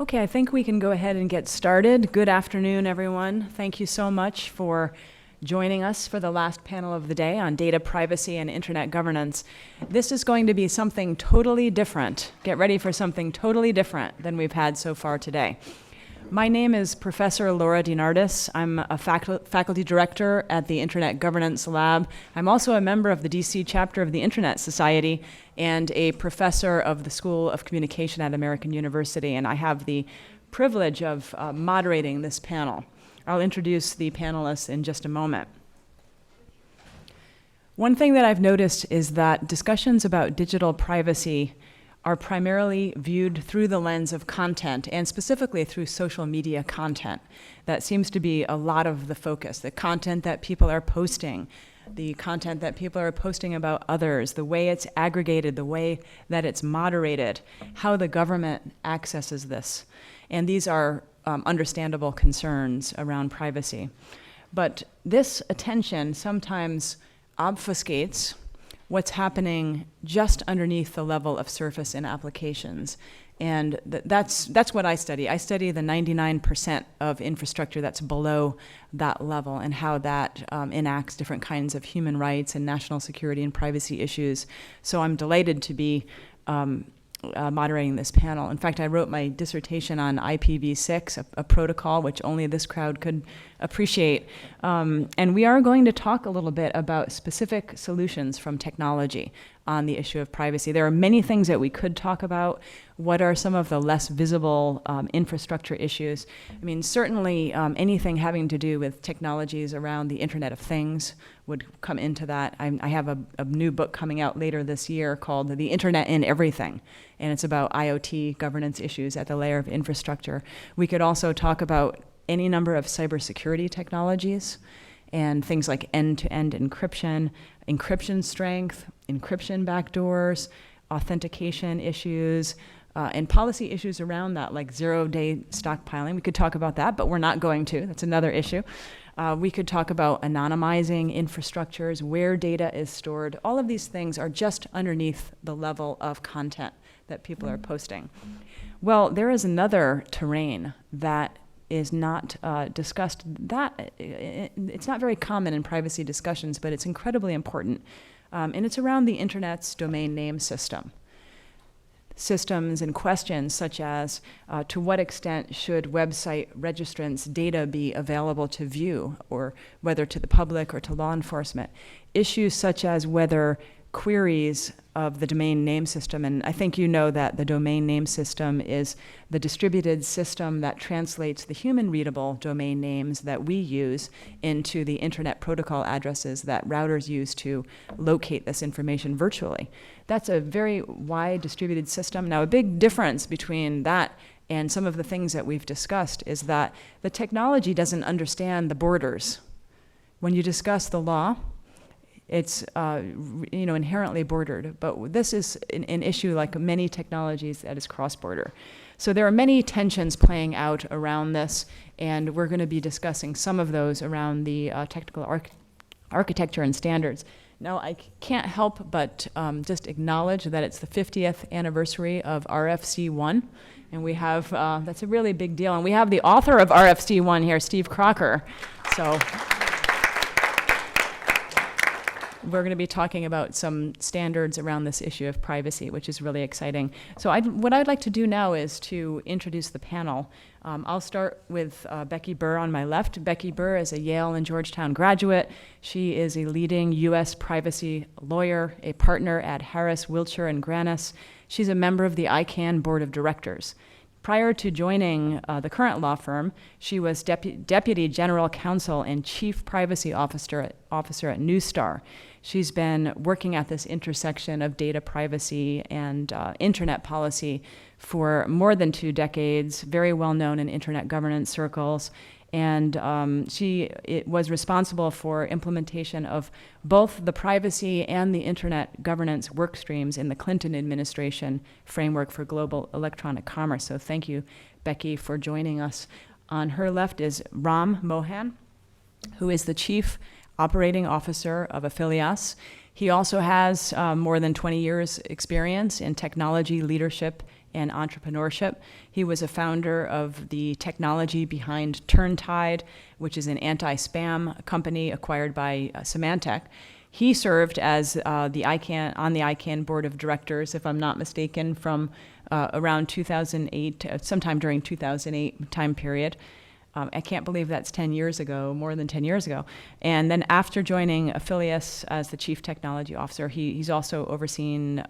Okay, I think we can go ahead and get started. Good afternoon, everyone. Thank you so much for joining us for the last panel of the day on data privacy and internet governance. This is going to be something totally different. Get ready for something totally different than we've had so far today. My name is Professor Laura DeNardis. I'm a faculty director at the Internet Governance Lab. I'm also a member of the DC chapter of the Internet Society and a professor of the School of Communication at American University, and I have the privilege of moderating this panel. I'll introduce the panelists in just a moment. One thing that I've noticed is that discussions about digital privacy are primarily viewed through the lens of content, and specifically through social media content. That seems to be a lot of the focus, the content that people are posting, the content that people are posting about others, the way it's aggregated, the way that it's moderated, how the government accesses this. And these are understandable concerns around privacy. But this attention sometimes obfuscates what's happening just underneath the level of surface in applications. And that's what I study. I study the 99% of infrastructure that's below that level and how that enacts different kinds of human rights and national security and privacy issues. So I'm delighted to be moderating this panel. In fact, I wrote my dissertation on IPv6, a protocol which only this crowd could appreciate. And we are going to talk a little bit about specific solutions from technology on the issue of privacy. There are many things that we could talk about. What are some of the less visible infrastructure issues? I mean, certainly anything having to do with technologies around the Internet of Things would come into that. I have a new book coming out later this year called The Internet in Everything, and it's about IoT governance issues at the layer of infrastructure. We could also talk about any number of cybersecurity technologies and things like end-to-end encryption, encryption strength, encryption backdoors, authentication issues, and policy issues around that, like zero-day stockpiling. We could talk about that, but we're not going to. That's another issue. We could talk about anonymizing infrastructures, where data is stored. All of these things are just underneath the level of content that people are posting. Well, there is another terrain that is not discussed. It's not very common in privacy discussions, but it's incredibly important. And it's around the Internet's domain name system. Systems and questions such as to what extent should website registrants' data be available to view, or whether to the public or to law enforcement. Issues such as whether queries of the domain name system, and I think you know that the domain name system is the distributed system that translates the human-readable domain names that we use into the Internet protocol addresses that routers use to locate this information virtually. That's a very wide distributed system. Now, a big difference between that and some of the things that we've discussed is that the technology doesn't understand the borders. When you discuss the law, it's inherently bordered, but this is an issue like many technologies that is cross-border. So there are many tensions playing out around this, and we're going to be discussing some of those around the technical architecture and standards. Now, I can't help but just acknowledge that it's the 50th anniversary of RFC1, and we have, that's a really big deal, and we have the author of RFC1 here, Steve Crocker. So we're going to be talking about some standards around this issue of privacy, which is really exciting. So what I'd like to do now is to introduce the panel. I'll start with Becky Burr on my left. Becky Burr is a Yale and Georgetown graduate. She is a leading U.S. privacy lawyer, a partner at Harris, Wiltshire, and Grannis. She's a member of the ICANN Board of Directors. Prior to joining the current law firm, she was Deputy General Counsel and Chief Privacy Officer at Neustar. She's been working at this intersection of data privacy and internet policy for more than 2 decades, very well known in internet governance circles. And she was responsible for implementation of both the privacy and the internet governance work streams in the Clinton administration framework for global electronic commerce. So thank you, Becky, for joining us. On her left is Mohan, who is the Chief Operating Officer of Afilias. He also has more than 20 years experience in technology leadership and entrepreneurship. He was a founder of the technology behind Turntide, which is an anti-spam company acquired by Symantec. He served as on the ICANN board of directors, if I'm not mistaken, from around 2008, sometime during 2008 time period. I can't believe that's 10 years ago, more than 10 years ago. And then after joining Afilias as the chief technology officer, he's also overseen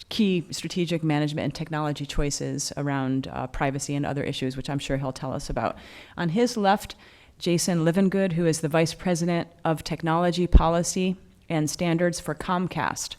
key strategic management and technology choices around privacy and other issues, which I'm sure he'll tell us about. On his left, Jason Livingood, who is the vice president of technology policy and standards for Comcast.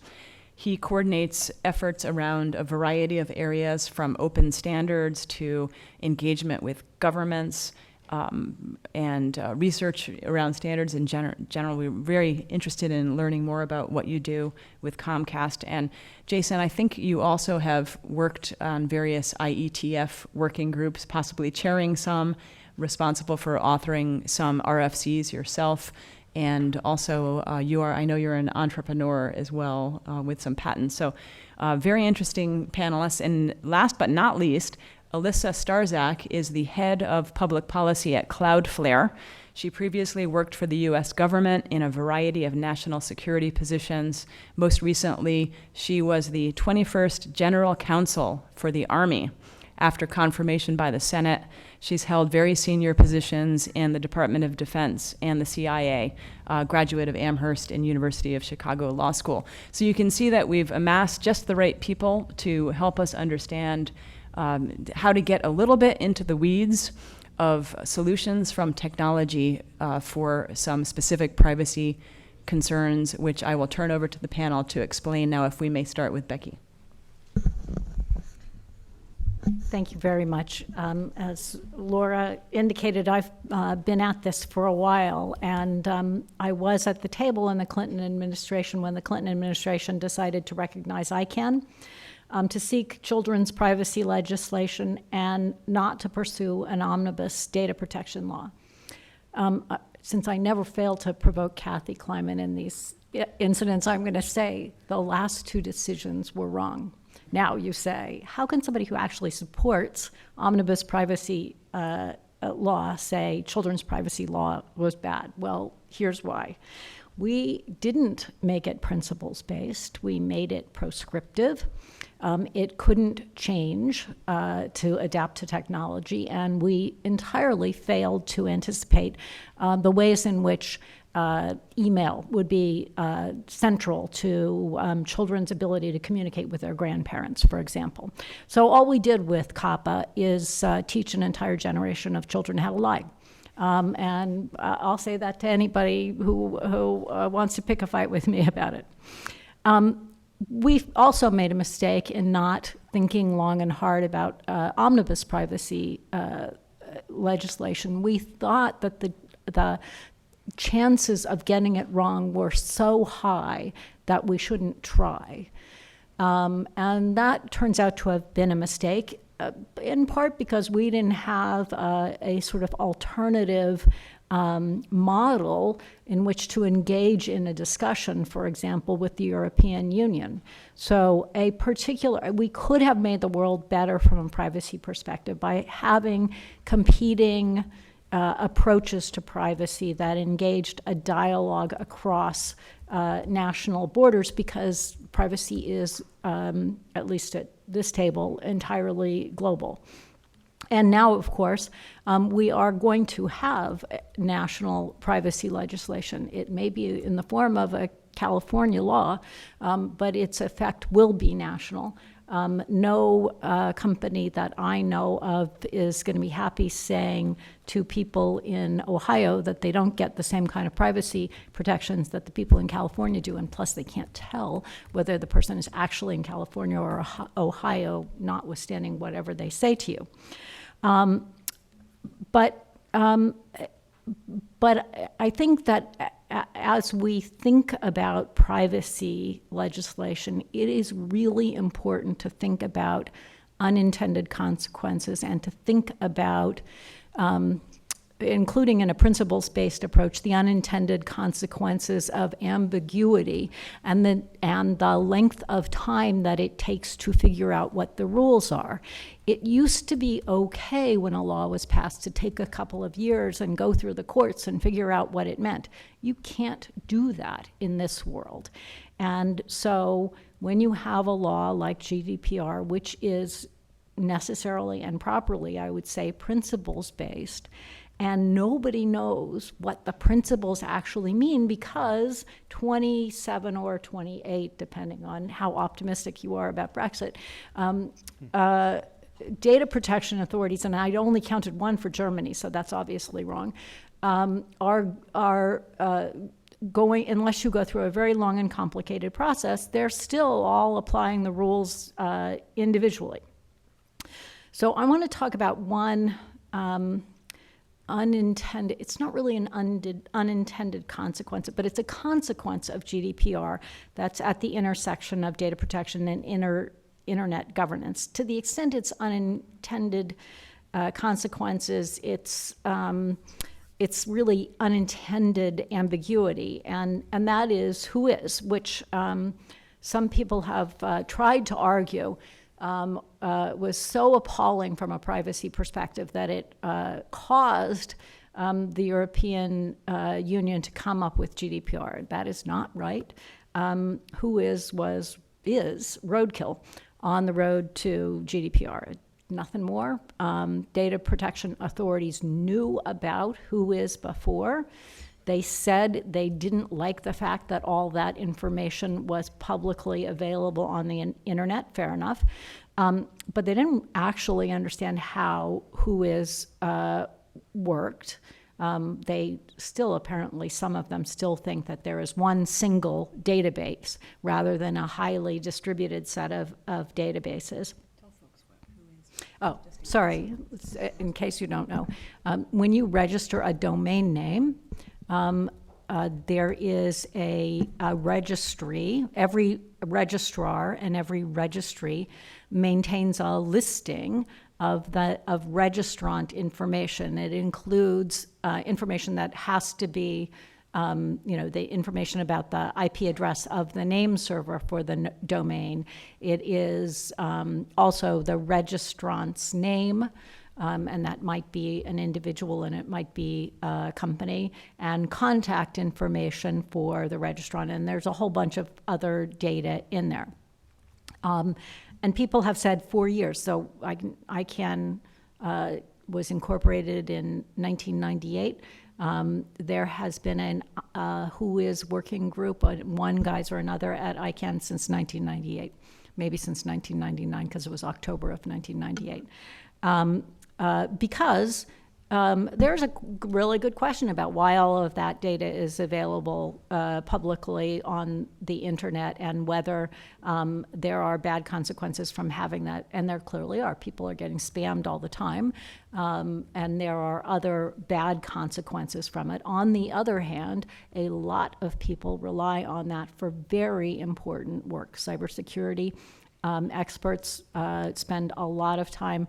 He coordinates efforts around a variety of areas, from open standards to engagement with governments and research around standards in general. We're very interested in learning more about what you do with Comcast. And Jason, I think you also have worked on various IETF working groups, possibly chairing some, responsible for authoring some RFCs yourself. And also, I know you're an entrepreneur as well with some patents. So very interesting panelists. And last but not least, Alissa Starzak is the head of public policy at Cloudflare. She previously worked for the U.S. government in a variety of national security positions. Most recently, she was the 21st General Counsel for the Army. After confirmation by the Senate, she's held very senior positions in the Department of Defense and the CIA, graduate of Amherst and University of Chicago Law School. So you can see that we've amassed just the right people to help us understand how to get a little bit into the weeds of solutions from technology for some specific privacy concerns, which I will turn over to the panel to explain now, if we may start with Becky. Thank you very much. As Laura indicated, I've been at this for a while, and I was at the table in the Clinton administration when the Clinton administration decided to recognize ICANN, to seek children's privacy legislation, and not to pursue an omnibus data protection law. Since I never fail to provoke Kathy Kleiman in these incidents, I'm going to say the last two decisions were wrong. Now you say, how can somebody who actually supports omnibus privacy law say children's privacy law was bad? Well, here's why. We didn't make it principles-based. We made it proscriptive. It couldn't change to adapt to technology, and we entirely failed to anticipate the ways in which email would be central to children's ability to communicate with their grandparents, for example. So all we did with COPPA is teach an entire generation of children how to lie. And I'll say that to anybody who wants to pick a fight with me about it. We've also made a mistake in not thinking long and hard about omnibus privacy legislation. We thought that the chances of getting it wrong were so high that we shouldn't try. And that turns out to have been a mistake, in part because we didn't have a sort of alternative model in which to engage in a discussion, for example, with the European Union. So we could have made the world better from a privacy perspective by having competing approaches to privacy that engaged a dialogue across national borders, because privacy is, at least at this table, entirely global. And now, of course, we are going to have national privacy legislation. It may be in the form of a California law, but its effect will be national. No company that I know of is going to be happy saying to people in Ohio that they don't get the same kind of privacy protections that the people in California do, and plus they can't tell whether the person is actually in California or Ohio, notwithstanding whatever they say to you. But I think that as we think about privacy legislation, it is really important to think about unintended consequences and to think about including in a principles-based approach, the unintended consequences of ambiguity and the length of time that it takes to figure out what the rules are. It used to be okay when a law was passed to take a couple of years and go through the courts and figure out what it meant. You can't do that in this world. And so when you have a law like GDPR, which is necessarily and properly, I would say, principles-based, and nobody knows what the principles actually mean because 27 or 28, depending on how optimistic you are about Brexit, data protection authorities, and I only counted one for Germany, so that's obviously wrong, are going, unless you go through a very long and complicated process, they're still all applying the rules individually. So I want to talk about one unintended, it's not really an unintended consequence, but it's a consequence of GDPR that's at the intersection of data protection and internet governance. To the extent it's unintended consequences, it's really unintended ambiguity, and that is who is, which some people have tried to argue was so appalling from a privacy perspective that it caused the European Union to come up with GDPR. That is not right. Who is roadkill on the road to GDPR. Nothing more. Data protection authorities knew about who is before. They said they didn't like the fact that all that information was publicly available on the internet, fair enough. But they didn't actually understand how who is worked. They still, apparently, some of them still think that there is one single database rather than a highly distributed set of databases. Oh, sorry, in case you don't know. When you register a domain name, there is a registry. Every registrar and every registry maintains a listing of registrant information. It includes information that has to be, the information about the IP address of the name server for the domain. It is also the registrant's name, and that might be an individual and it might be a company, and contact information for the registrant, and there's a whole bunch of other data in there. And people have said 4 years, so ICANN was incorporated in 1998. There has been an who is working group, one guise or another, at ICANN since 1998, maybe since 1999, because it was October of 1998. Because there's a really good question about why all of that data is available publicly on the internet, and whether there are bad consequences from having that, and there clearly are. People are getting spammed all the time, and there are other bad consequences from it. On the other hand, a lot of people rely on that for very important work. Cybersecurity experts spend a lot of time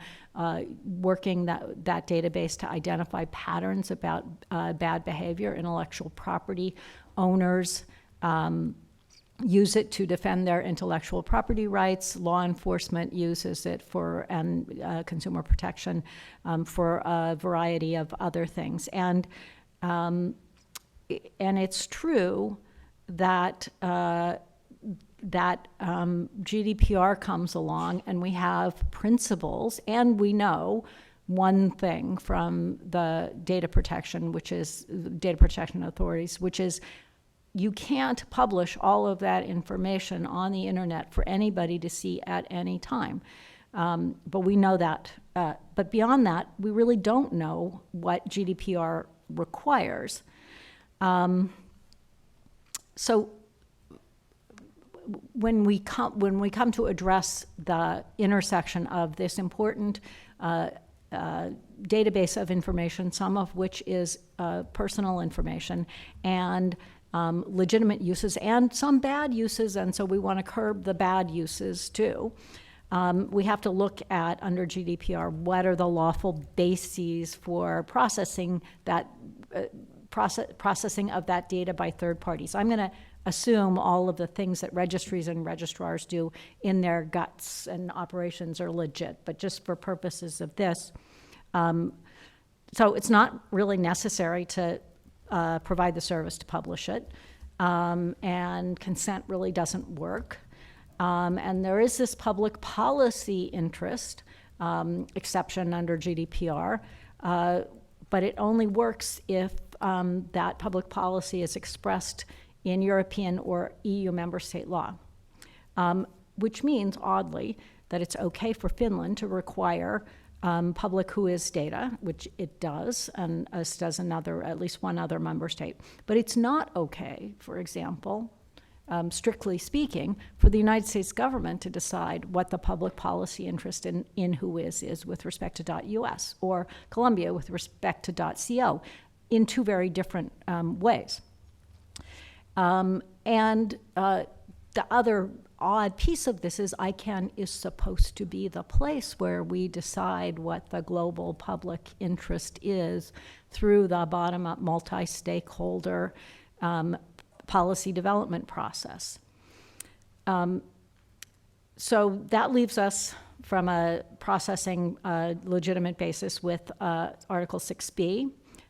working that database to identify patterns about bad behavior. Intellectual property owners use it to defend their intellectual property rights. Law enforcement uses it and consumer protection for a variety of other things. And it's true that GDPR comes along and we have principles, and we know one thing from the data protection authorities, which is you can't publish all of that information on the internet for anybody to see at any time. But we know that. But beyond that, we really don't know what GDPR requires. So when we come to address the intersection of this important database of information, some of which is personal information, and legitimate uses, and some bad uses, and so we want to curb the bad uses too. we have to look at, under GDPR, what are the lawful bases for processing that processing of that data by third parties. I'm going to assume all of the things that registries and registrars do in their guts and operations are legit, but just for purposes of this. So it's not really necessary to provide the service to publish it, and consent really doesn't work. And there is this public policy interest exception under GDPR, but it only works if that public policy is expressed in European or EU member state law, which means, oddly, that it's okay for Finland to require public who-is data, which it does, and as does at least one other member state. But it's not okay, for example, strictly speaking, for the United States government to decide what the public policy interest in who-is with respect to .us, or Colombia with respect to .co, in two very different ways. And the other odd piece of this is ICANN is supposed to be the place where we decide what the global public interest is through the bottom-up multi-stakeholder policy development process. So that leaves us from a processing legitimate basis with Article 6B,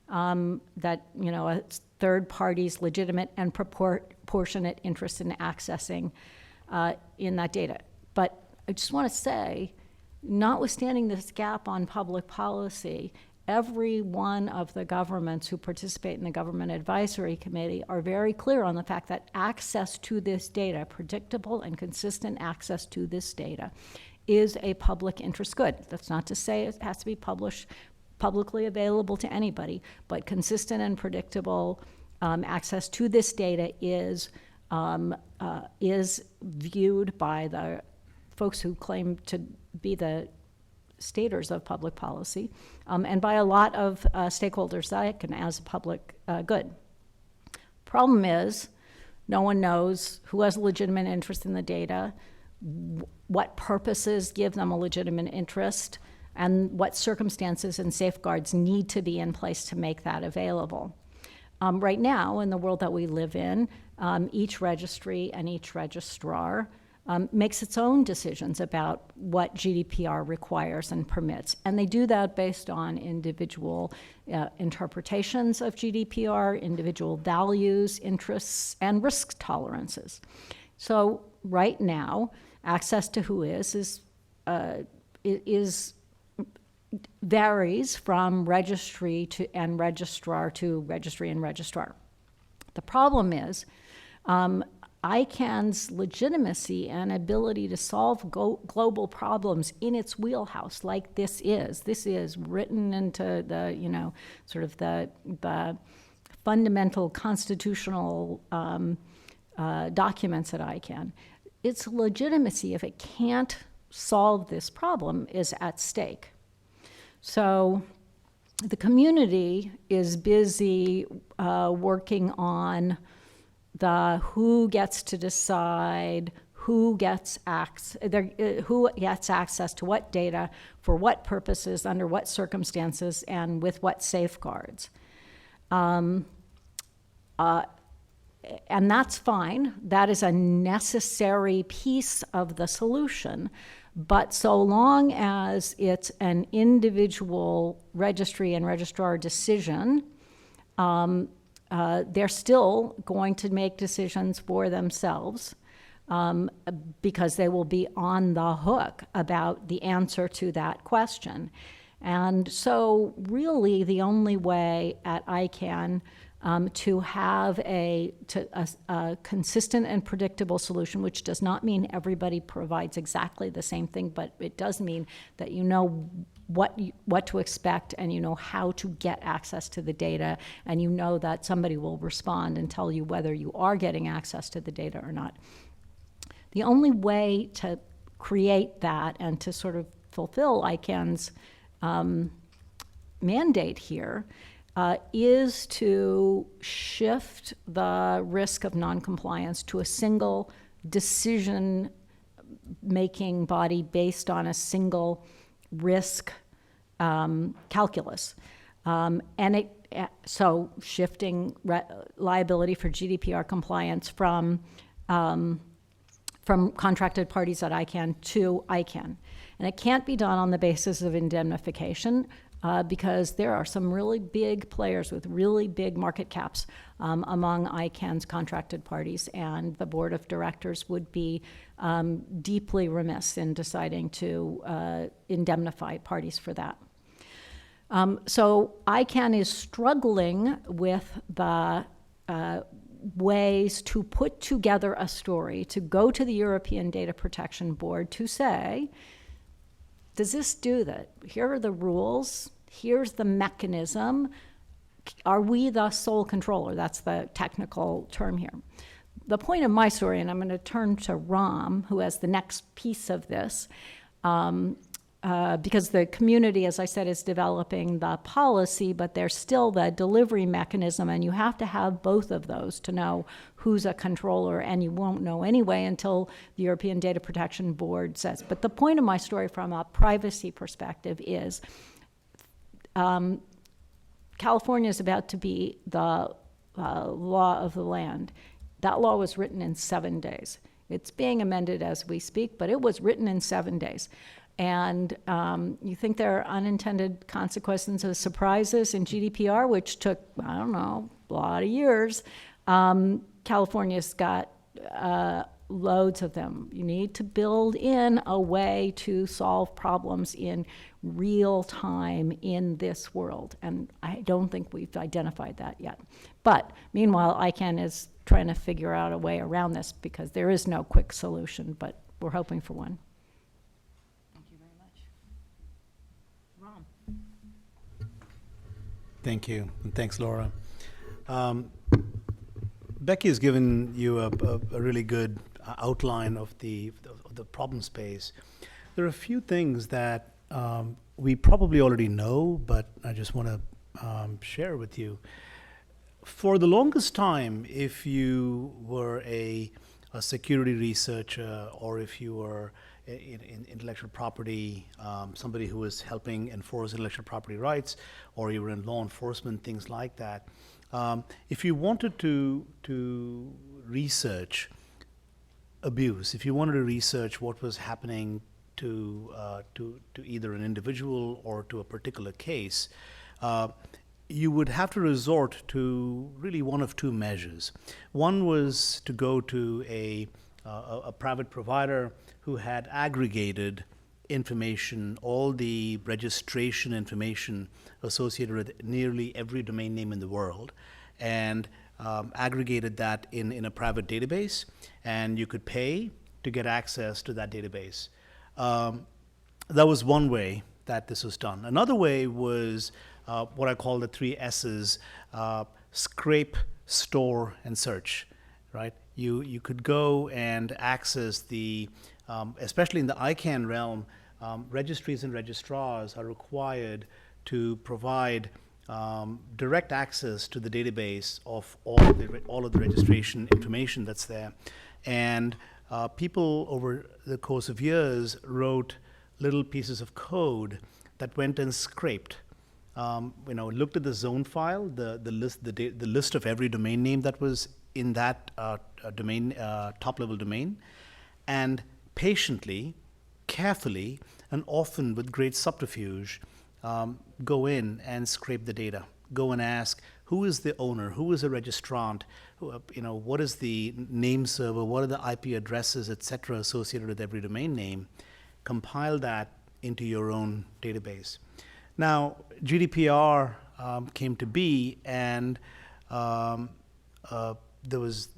that, a third party's legitimate and proportionate interest in accessing in that data. But I just want to say, notwithstanding this gap on public policy, every one of the governments who participate in the Government Advisory Committee are very clear on the fact that access to this data, predictable and consistent access to this data, is a public interest good. That's not to say it has to be publicly available to anybody, but consistent and predictable access to this data is viewed by the folks who claim to be the staters of public policy, and by a lot of stakeholders that can as a public good. Problem is, no one knows who has a legitimate interest in the data, what purposes give them a legitimate interest, and what circumstances and safeguards need to be in place to make that available. Right now, in the world that we live in, each registry and each registrar makes its own decisions about what GDPR requires and permits. And they do that based on individual interpretations of GDPR, individual values, interests, and risk tolerances. So right now, access to who-is varies from registry and registrar to registry and registrar. The problem is ICANN's legitimacy and ability to solve global problems in its wheelhouse, like this is written into the, sort of the fundamental constitutional documents at ICANN. Its legitimacy, if it can't solve this problem, is at stake. So the community is busy working on who gets to decide who gets access to what data, for what purposes, under what circumstances, and with what safeguards. And that's fine. That is a necessary piece of the solution. But so long as it's an individual registry and registrar decision, they're still going to make decisions for themselves because they will be on the hook about the answer to that question. And so really the only way at ICANN to have a consistent and predictable solution, which does not mean everybody provides exactly the same thing, but it does mean that you know what to expect, and you know how to get access to the data, and you know that somebody will respond and tell you whether you are getting access to the data or not. The only way to create that and to sort of fulfill ICANN's mandate here is to shift the risk of noncompliance to a single decision making body based on a single risk calculus. So shifting liability for GDPR compliance from contracted parties at ICANN to ICANN. And it can't be done on the basis of indemnification because there are some really big players with really big market caps among ICANN's contracted parties, and the board of directors would be deeply remiss in deciding to indemnify parties for that. So ICANN is struggling with the ways to put together a story, to go to the European Data Protection Board to say, does this do that? Here are the rules. Here's the mechanism. Are we the sole controller? That's the technical term here. The point of my story, and I'm going to turn to Ram, who has the next piece of this, because the community, as I said, is developing the policy, but there's still the delivery mechanism, and you have to have both of those to know who's a controller, and you won't know anyway until the European Data Protection Board says. But the point of my story from a privacy perspective is California is about to be the law of the land. That law was written in 7 days. It's being amended as we speak, but it was written in 7 days. And you think there are unintended consequences or surprises in GDPR, which took, I don't know, a lot of years. California's got loads of them. You need to build in a way to solve problems in real time in this world. And I don't think we've identified that yet. But meanwhile, ICANN is trying to figure out a way around this because there is no quick solution, but we're hoping for one. Thank you, and thanks, Laura. Becky has given you a really good outline of the problem space. There are a few things that we probably already know, but I just want to share with you. For the longest time, if you were a security researcher, or if you were in intellectual property, somebody who was helping enforce intellectual property rights, or you were in law enforcement, things like that. If you wanted to research abuse, if you wanted to research what was happening to either an individual or to a particular case, you would have to resort to really one of two measures. One was to go to a private provider who had aggregated information, all the registration information associated with nearly every domain name in the world, and aggregated that in a private database, and you could pay to get access to that database. That was one way that this was done. Another way was what I call the 3 S's, scrape, store, and search, right? You could go and access the, especially in the ICANN realm, registries and registrars are required to provide direct access to the database of all of the registration information that's there. And people over the course of years wrote little pieces of code that went and scraped, looked at the zone file, the list of every domain name that was in that domain, top-level domain, and patiently, carefully, and often with great subterfuge, go in and scrape the data. Go and ask, who is the owner? Who is the registrant? What is the name server? What are the IP addresses, etc., associated with every domain name? Compile that into your own database. Now, GDPR came to be, and there was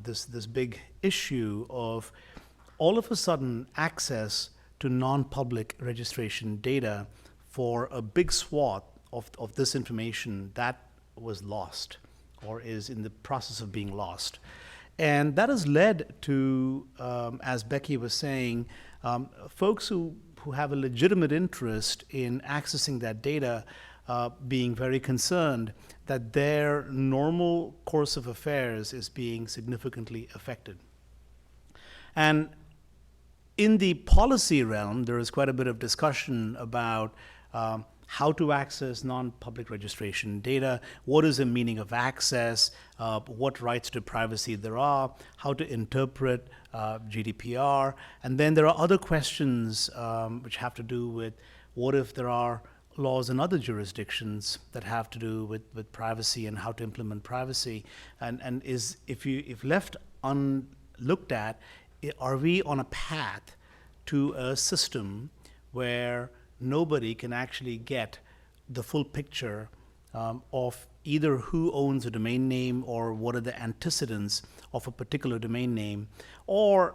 this big issue of all of a sudden access to non-public registration data for a big swath of this information that was lost or is in the process of being lost. And that has led to, as Becky was saying, folks who have a legitimate interest in accessing that data being very concerned that their normal course of affairs is being significantly affected. And In the policy realm, there is quite a bit of discussion about how to access non-public registration data, what is the meaning of access, what rights to privacy there are, how to interpret GDPR, and then there are other questions which have to do with what if there are laws in other jurisdictions that have to do with privacy and how to implement privacy, and if left unlooked at, are we on a path to a system where nobody can actually get the full picture of either who owns a domain name or what are the antecedents of a particular domain name, or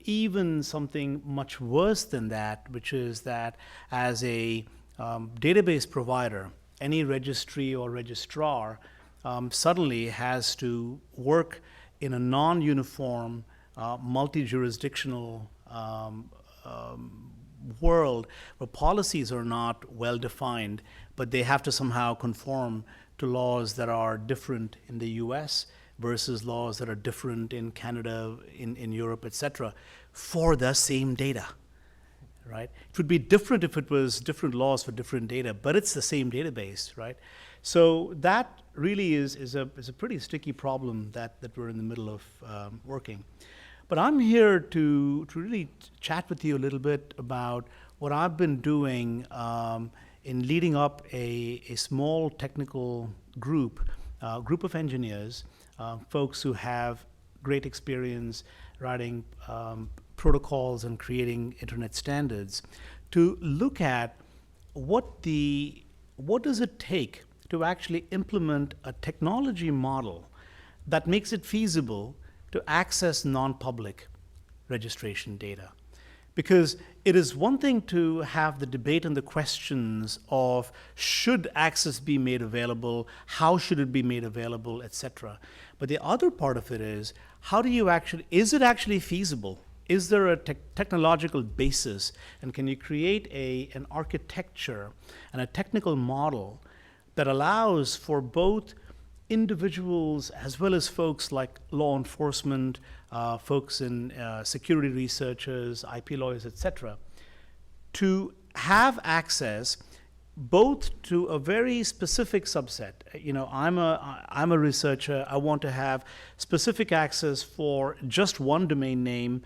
even something much worse than that, which is that as a database provider, any registry or registrar suddenly has to work in a non-uniform, multi-jurisdictional world where policies are not well defined, but they have to somehow conform to laws that are different in the US versus laws that are different in Canada, in Europe, etc., for the same data, right? It would be different if it was different laws for different data, but it's the same database, right? So that really is a pretty sticky problem that we're in the middle of working. But I'm here to really chat with you a little bit about what I've been doing in leading up a small technical group of engineers, folks who have great experience writing protocols and creating internet standards, to look at what does it take to actually implement a technology model that makes it feasible to access non-public registration data. Because it is one thing to have the debate and the questions of should access be made available, how should it be made available, etc. But the other part of it is, is it actually feasible? Is there a technological basis? And can you create an architecture and a technical model that allows for both individuals as well as folks like law enforcement, folks in security researchers, IP lawyers, etc., to have access both to a very specific subset. You know, I'm a researcher. I want to have specific access for just one domain name.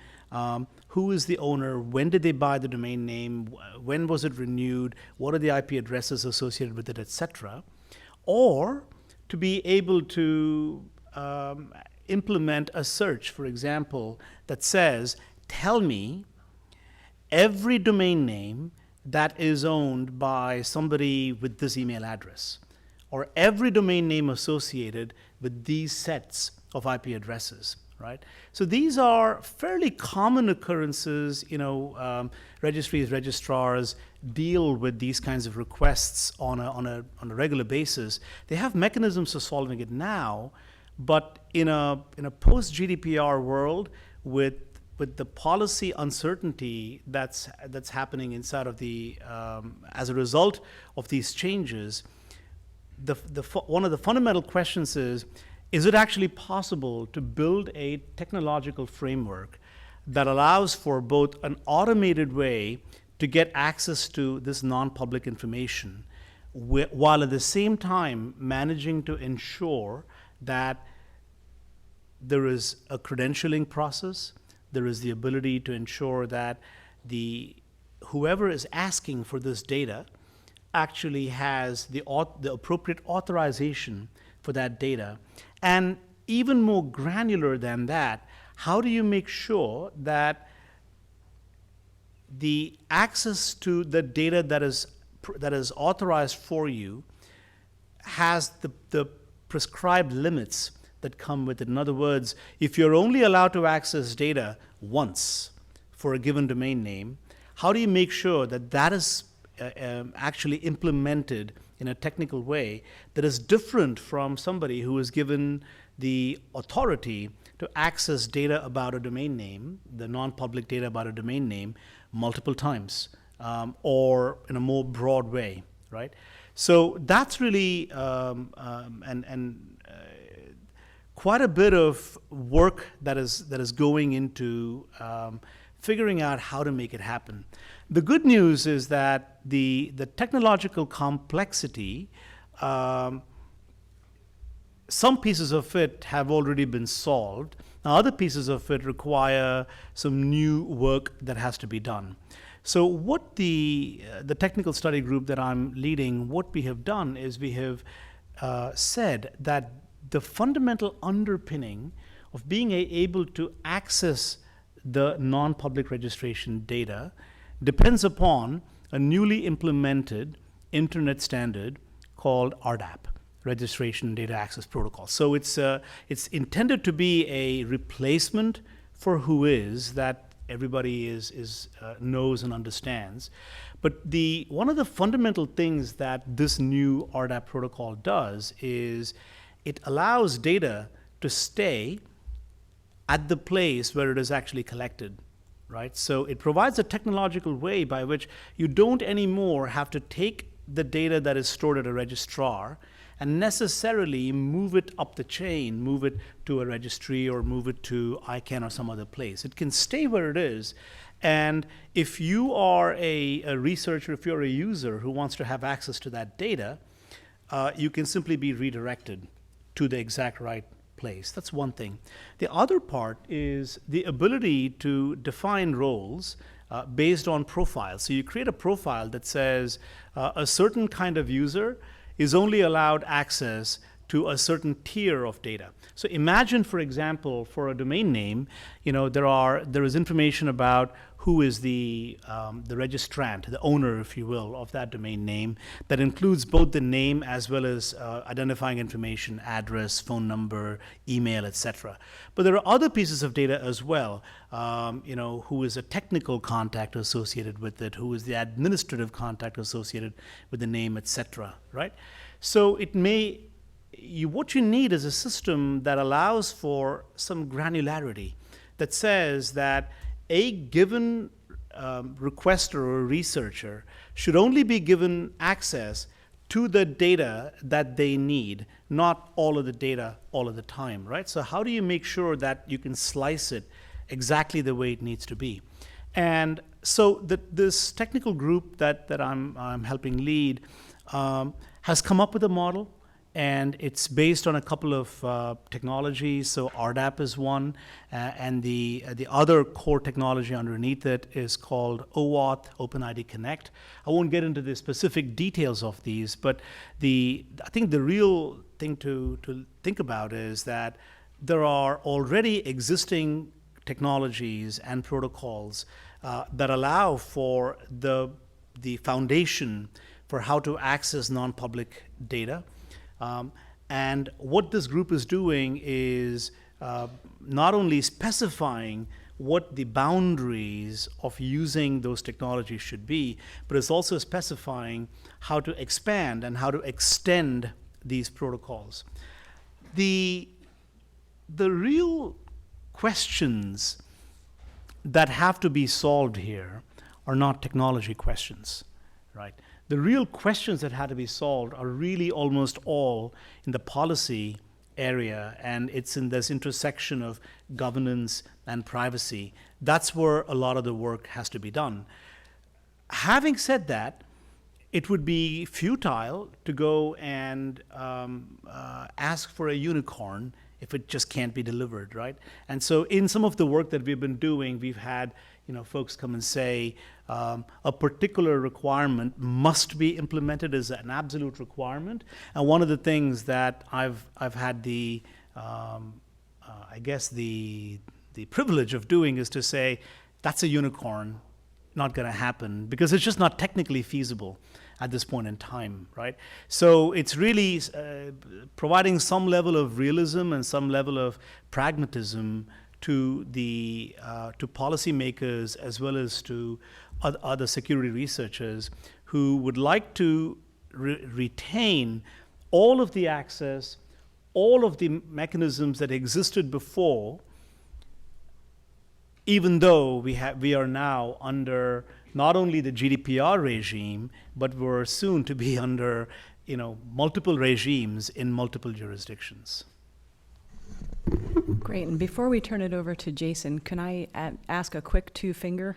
Who is the owner? When did they buy the domain name? When was it renewed? What are the IP addresses associated with it, etc. Or to be able to implement a search, for example, that says, tell me every domain name that is owned by somebody with this email address, or every domain name associated with these sets of IP addresses, right? So these are fairly common occurrences. You know, registries, registrars deal with these kinds of requests on a regular basis. They have mechanisms for solving it now, but in a post GDPR world with the policy uncertainty that's happening inside of the as a result of these changes, one of the fundamental questions is it actually possible to build a technological framework that allows for both an automated way to get access to this non-public information, while at the same time managing to ensure that there is a credentialing process, there is the ability to ensure that whoever is asking for this data actually has the appropriate authorization for that data. And even more granular than that, how do you make sure that the access to the data that is authorized for you has the prescribed limits that come with it? In other words, if you're only allowed to access data once for a given domain name, how do you make sure that that is actually implemented in a technical way that is different from somebody who is given the authority to access data about a domain name, the non-public data about a domain name, multiple times, or in a more broad way, right? So that's really quite a bit of work that is going into figuring out how to make it happen. The good news is that the technological complexity, some pieces of it have already been solved. Now, other pieces of it require some new work that has to be done. So what the technical study group that I'm leading, what we have done is we have said that the fundamental underpinning of being able to access the non-public registration data depends upon a newly implemented internet standard called RDAP, Registration Data Access Protocol. So it's intended to be a replacement for WHOIS that everybody knows and understands. But one of the fundamental things that this new RDAP protocol does is it allows data to stay at the place where it is actually collected, right? So it provides a technological way by which you don't anymore have to take the data that is stored at a registrar and necessarily move it up the chain, move it to a registry or move it to ICANN or some other place. It can stay where it is. And if you are a researcher, if you're a user who wants to have access to that data, you can simply be redirected to the exact right place. That's one thing. The other part is the ability to define roles based on profiles. So you create a profile that says a certain kind of user is only allowed access to a certain tier of data. So imagine, for example, for a domain name, there is information about who is the registrant, the owner, if you will, of that domain name. That includes both the name as well as identifying information, address, phone number, email, etc. But there are other pieces of data as well. Who is a technical contact associated with it, who is the administrative contact associated with the name, etc. Right? So what you need is a system that allows for some granularity, that says that a given requester or researcher should only be given access to the data that they need, not all of the data all of the time, right? So how do you make sure that you can slice it exactly the way it needs to be? And so this technical group that I'm helping lead has come up with a model. And it's based on a couple of technologies. So RDAP is one, and the other core technology underneath it is called OAuth, OpenID Connect. I won't get into the specific details of these, but I think the real thing to think about is that there are already existing technologies and protocols that allow for the foundation for how to access non-public data. And what this group is doing is not only specifying what the boundaries of using those technologies should be, but it's also specifying how to expand and how to extend these protocols. The real questions that have to be solved here are not technology questions, right? The real questions that had to be solved are really almost all in the policy area, and it's in this intersection of governance and privacy. That's where a lot of the work has to be done. Having said that, it would be futile to go and ask for a unicorn if it just can't be delivered, right? And so in some of the work that we've been doing, we've had folks come and say a particular requirement must be implemented as an absolute requirement. And one of the things that I've had the privilege of doing is to say that's a unicorn, not going to happen, because it's just not technically feasible at this point in time, right? So it's really providing some level of realism and some level of pragmatism to policymakers as well as to other security researchers who would like to retain all of the access, all of the mechanisms that existed before, even though we are now under not only the GDPR regime, but we're soon to be under multiple regimes in multiple jurisdictions. Great, and before we turn it over to Jason, can I ask a quick two-finger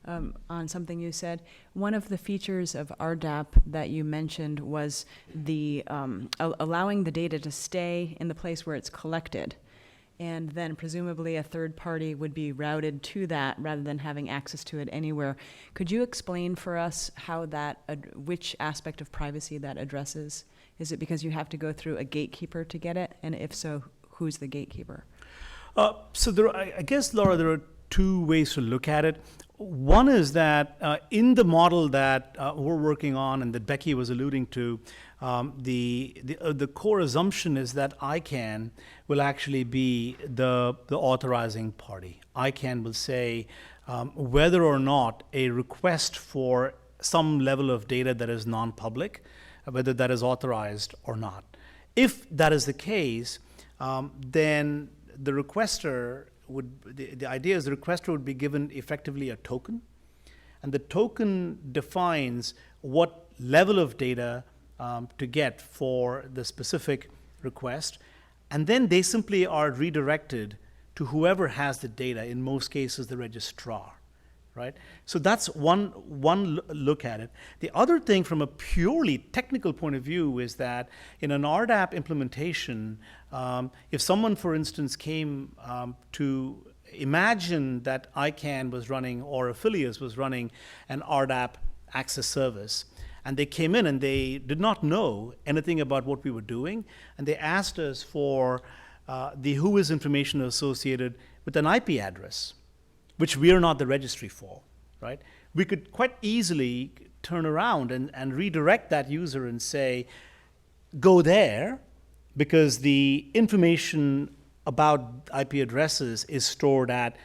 on something you said? One of the features of RDAP that you mentioned was the allowing the data to stay in the place where it's collected, and then presumably a third party would be routed to that rather than having access to it anywhere. Could you explain for us how that, which aspect of privacy that addresses? Is it because you have to go through a gatekeeper to get it? And if so, who's the gatekeeper? So I guess, Laura, there are two ways to look at it. One is that in the model that we're working on and that Becky was alluding to, the core assumption is that ICANN will actually be the authorizing party. ICANN will say whether or not a request for some level of data that is non-public, whether that is authorized or not. If that is the case, then the requester the idea is the requester would be given effectively a token, and the token defines what level of data to get for the specific request, and then they simply are redirected to whoever has the data, in most cases the registrar, right? So that's one look at it. The other thing from a purely technical point of view is that in an RDAP implementation, if someone, for instance, came to imagine that ICANN was running or Afilias was running an RDAP access service, and they came in and they did not know anything about what we were doing, and they asked us for the whois information associated with an IP address, which we are not the registry for, right? We could quite easily turn around and redirect that user and say, go there, because the information about IP addresses is stored at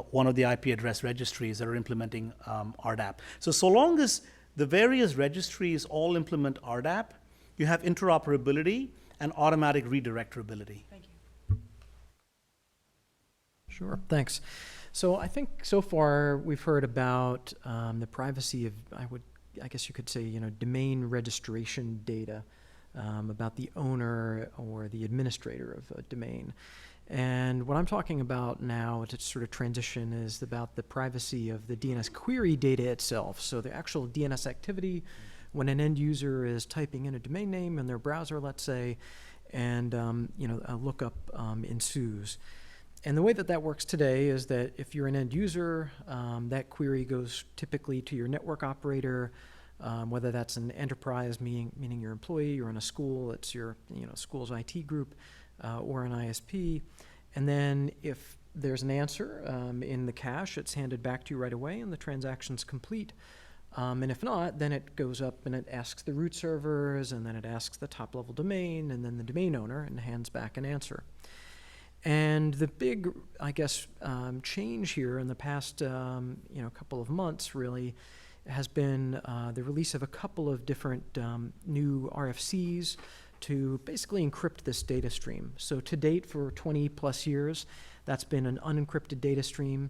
one of the IP address registries that are implementing RDAP. So long as the various registries all implement RDAP, you have interoperability and automatic redirectability. Thank you. Sure, thanks. So I think so far we've heard about the privacy of, I guess you could say, domain registration data about the owner or the administrator of a domain. And what I'm talking about now to sort of transition is about the privacy of the DNS query data itself. So the actual DNS activity when an end user is typing in a domain name in their browser, let's say, and a lookup ensues. And the way that works today is that if you're an end user, that query goes typically to your network operator, whether that's an enterprise, meaning your employee, or in a school, it's your school's IT group, or an ISP. And then if there's an answer in the cache, it's handed back to you right away and the transaction's complete. And if not, then it goes up and it asks the root servers, and then it asks the top level domain, and then the domain owner, and hands back an answer. And the big, I guess, change here in the past couple of months really has been the release of a couple of different new RFCs to basically encrypt this data stream. So to date, for 20 plus years, that's been an unencrypted data stream.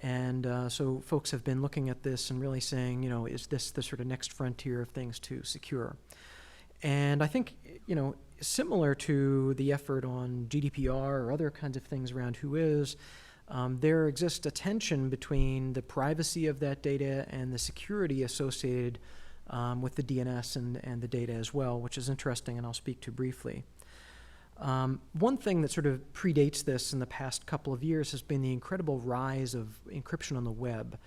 And so folks have been looking at this and really saying, is this the sort of next frontier of things to secure? And I think, similar to the effort on GDPR or other kinds of things around whois, there exists a tension between the privacy of that data and the security associated with the DNS and the data as well, which is interesting, and I'll speak to briefly. One thing that sort of predates this in the past couple of years has been the incredible rise of encryption on the web.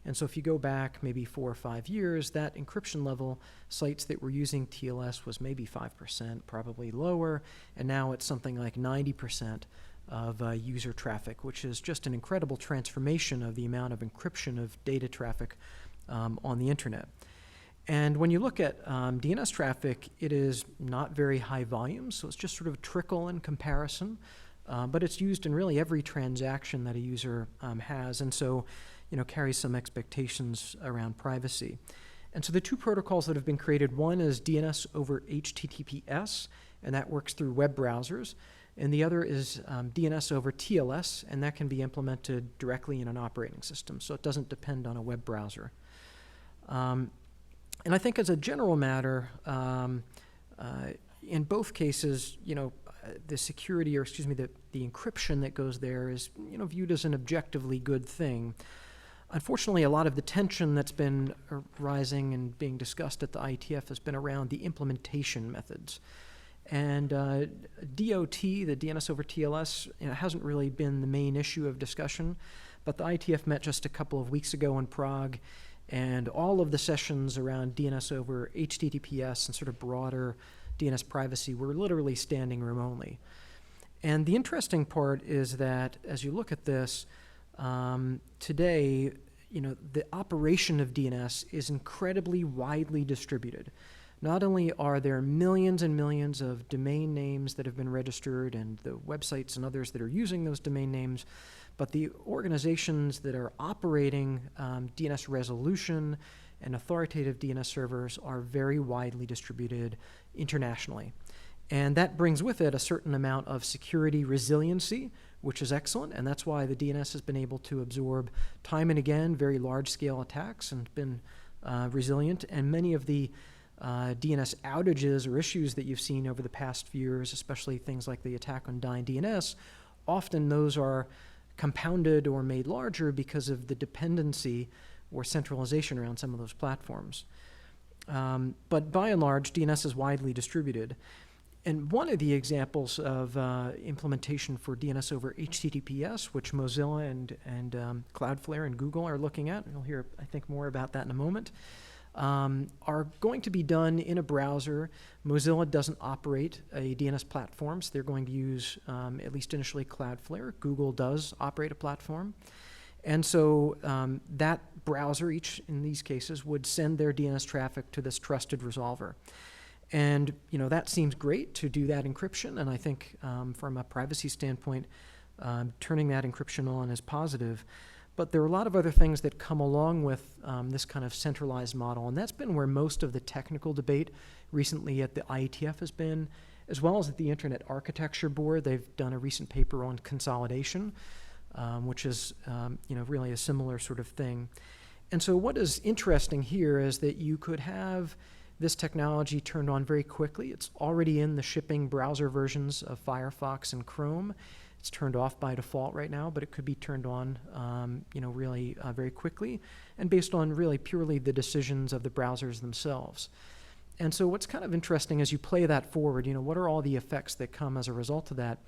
And so if you go back maybe 4 or 5 years, that encryption level, sites that were using TLS was maybe 5%, probably lower, and now it's something like 90% of user traffic, which is just an incredible transformation of the amount of encryption of data traffic on the internet. And when you look at DNS traffic, it is not very high volume, so it's just sort of a trickle in comparison, but it's used in really every transaction that a user has, and so carries some expectations around privacy. And so the two protocols that have been created, one is DNS over HTTPS, and that works through web browsers, and the other is DNS over TLS, and that can be implemented directly in an operating system, so it doesn't depend on a web browser. And I think as a general matter, in both cases, the security, or excuse me, the encryption that goes there is, viewed as an objectively good thing. Unfortunately, a lot of the tension that's been rising and being discussed at the IETF has been around the implementation methods. And DOT, the DNS over TLS, hasn't really been the main issue of discussion, but the IETF met just a couple of weeks ago in Prague, and all of the sessions around DNS over HTTPS and sort of broader DNS privacy were literally standing room only. And the interesting part is that as you look at this, today, the operation of DNS is incredibly widely distributed. Not only are there millions and millions of domain names that have been registered and the websites and others that are using those domain names, but the organizations that are operating DNS resolution and authoritative DNS servers are very widely distributed internationally. And that brings with it a certain amount of security resiliency, which is excellent, and that's why the DNS has been able to absorb time and again very large-scale attacks and been resilient. And many of the DNS outages or issues that you've seen over the past few years, especially things like the attack on Dyn DNS, often those are compounded or made larger because of the dependency or centralization around some of those platforms. But by and large, DNS is widely distributed. And one of the examples of implementation for DNS over HTTPS, which Mozilla and Cloudflare and Google are looking at, and you'll hear, I think, more about that in a moment, are going to be done in a browser. Mozilla doesn't operate a DNS platform, so they're going to use, at least initially, Cloudflare. Google does operate a platform. And so that browser, each in these cases, would send their DNS traffic to this trusted resolver. And that seems great to do that encryption, and I think from a privacy standpoint, turning that encryption on is positive. But there are a lot of other things that come along with this kind of centralized model, and that's been where most of the technical debate recently at the IETF has been, as well as at the Internet Architecture Board. They've done a recent paper on consolidation, which is really a similar sort of thing. And so what is interesting here is that you could have this technology turned on very quickly. It's already in the shipping browser versions of Firefox and Chrome. It's turned off by default right now, but it could be turned on, really very quickly, and based on really purely the decisions of the browsers themselves. And so what's kind of interesting as you play that forward, what are all the effects that come as a result of that?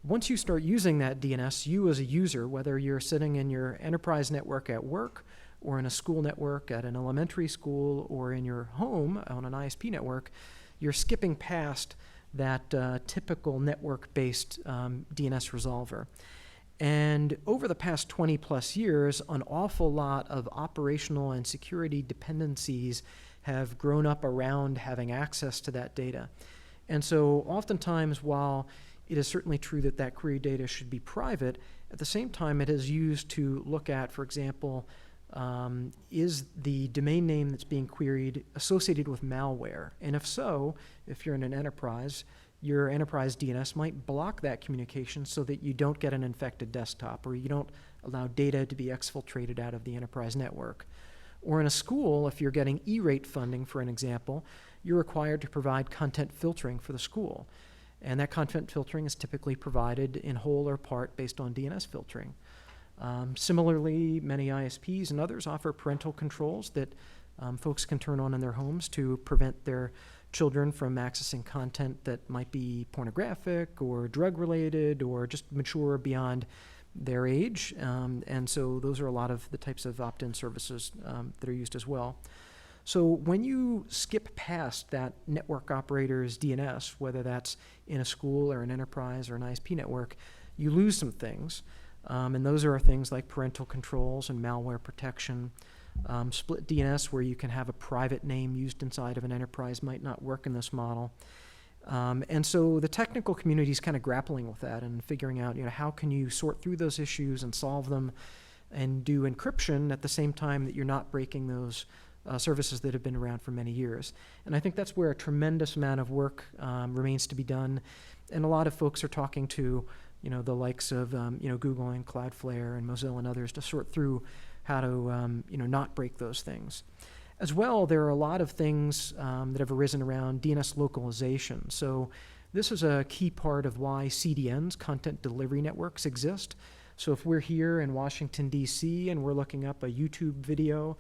Once you start using that DNS, you as a user, whether you're sitting in your enterprise network at work, or in a school network at an elementary school, or in your home on an ISP network, you're skipping past that typical network-based DNS resolver. And over the past 20 plus years, an awful lot of operational and security dependencies have grown up around having access to that data. And so oftentimes, while it is certainly true that that query data should be private, at the same time it is used to look at, for example, is the domain name that's being queried associated with malware? And if so, if you're in an enterprise, your enterprise DNS might block that communication so that you don't get an infected desktop, or you don't allow data to be exfiltrated out of the enterprise network. Or in a school, if you're getting E-rate funding, for an example, you're required to provide content filtering for the school. And that content filtering is typically provided in whole or part based on DNS filtering. Similarly, many ISPs and others offer parental controls that folks can turn on in their homes to prevent their children from accessing content that might be pornographic or drug-related or just mature beyond their age. And so those are a lot of the types of opt-in services that are used as well. So when you skip past that network operator's DNS, whether that's in a school or an enterprise or an ISP network, you lose some things. And those are things like parental controls and malware protection. Split DNS, where you can have a private name used inside of an enterprise, might not work in this model. And so the technical community is kind of grappling with that and figuring out, how can you sort through those issues and solve them and do encryption at the same time that you're not breaking those services that have been around for many years. And I think that's where a tremendous amount of work remains to be done. And a lot of folks are talking to the likes of Google and Cloudflare and Mozilla and others to sort through how to not break those things. As well, there are a lot of things that have arisen around DNS localization. So This is a key part of why CDNs, content delivery networks, exist. So if we're here in Washington, D.C., and we're looking up a YouTube video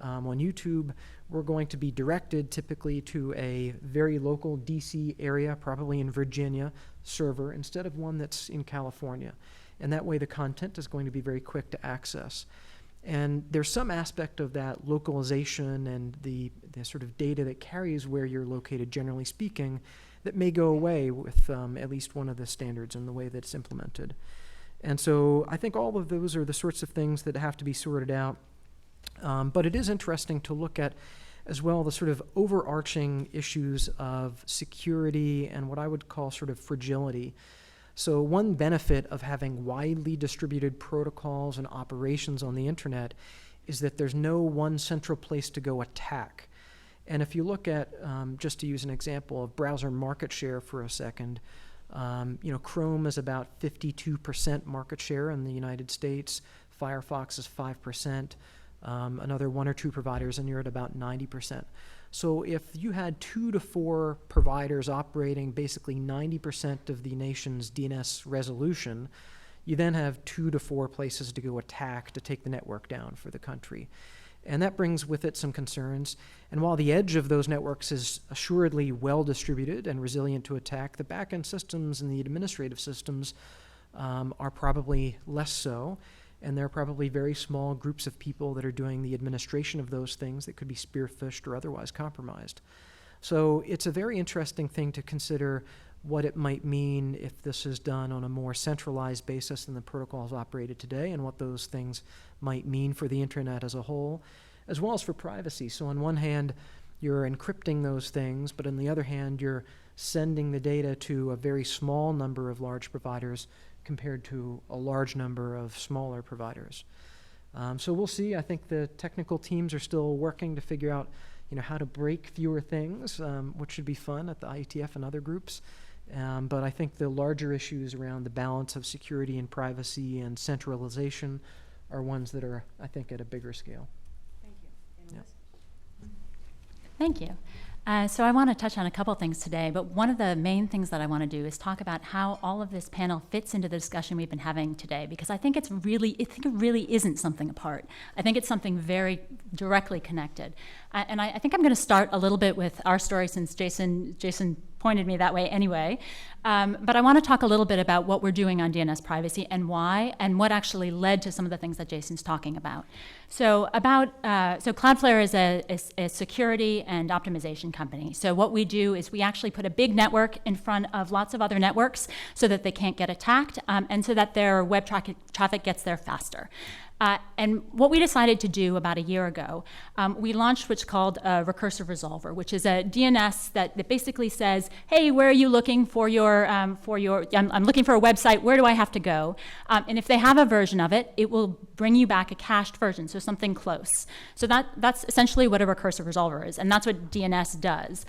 on YouTube, we're going to be directed typically to a very local D.C. area, probably in Virginia, server, instead of one that's in California. And that way the content is going to be very quick to access. And there's some aspect of that localization and the sort of data that carries where you're located, generally speaking, that may go away with at least one of the standards and the way that it's implemented. And so I think all of those are the sorts of things that have to be sorted out. But it is interesting to look at as well the sort of overarching issues of security and what I would call sort of fragility. So one benefit of having widely distributed protocols and operations on the internet is that there's no one central place to go attack. And if you look at, just to use an example of browser market share for a second, Chrome is about 52% market share in the United States. Firefox is 5%. Another one or two providers, and you're at about 90%. So if you had 2 to 4 providers operating basically 90% of the nation's DNS resolution, you then have 2 to 4 places to go attack to take the network down for the country. And that brings with it some concerns. And while the edge of those networks is assuredly well distributed and resilient to attack, the back-end systems and the administrative systems are probably less so. And there are probably very small groups of people that are doing the administration of those things that could be spearphished or otherwise compromised. So it's a very interesting thing to consider what it might mean if this is done on a more centralized basis than the protocols operated today, and what those things might mean for the internet as a whole, as well as for privacy. So on one hand, you're encrypting those things, but on the other hand, you're sending the data to a very small number of large providers compared to a large number of smaller providers. So we'll see. I think the technical teams are still working to figure out how to break fewer things, which should be fun at the IETF and other groups. But I think the larger issues around the balance of security and privacy and centralization are ones that are, I think, at a bigger scale. Thank you. Yeah. Thank you. So I want to touch on a couple things today, but one of the main things that I want to do is talk about how all of this panel fits into the discussion we've been having today, because I think it really isn't something apart. I think it's something very directly connected. And I think I'm going to start a little bit with our story, since Jason pointed me that way anyway. But I want to talk a little bit about what we're doing on DNS privacy and why, and what actually led to some of the things that Jason's talking about. So Cloudflare is a security and optimization company. So what we do is we actually put a big network in front of lots of other networks so that they can't get attacked, and so that their web traffic gets there faster. And what we decided to do about a year ago, we launched what's called a recursive resolver, which is a DNS that basically says, hey, where are you looking for your, I'm looking for a website, where do I have to go? And if they have a version of it, it will bring you back a cached version, so something close. So that's essentially what a recursive resolver is, and that's what DNS does.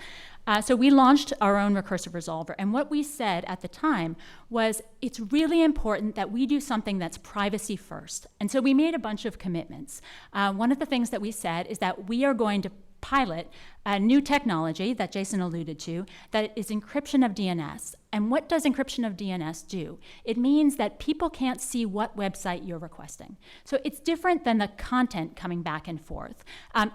So we launched our own recursive resolver, and what we said at the time was it's really important that we do something that's privacy first. And so we made a bunch of commitments. One of the things that we said is that we are going to pilot a new technology that Jason alluded to that is encryption of DNS. And what does encryption of DNS do? It means that people can't see what website you're requesting. So it's different than the content coming back and forth.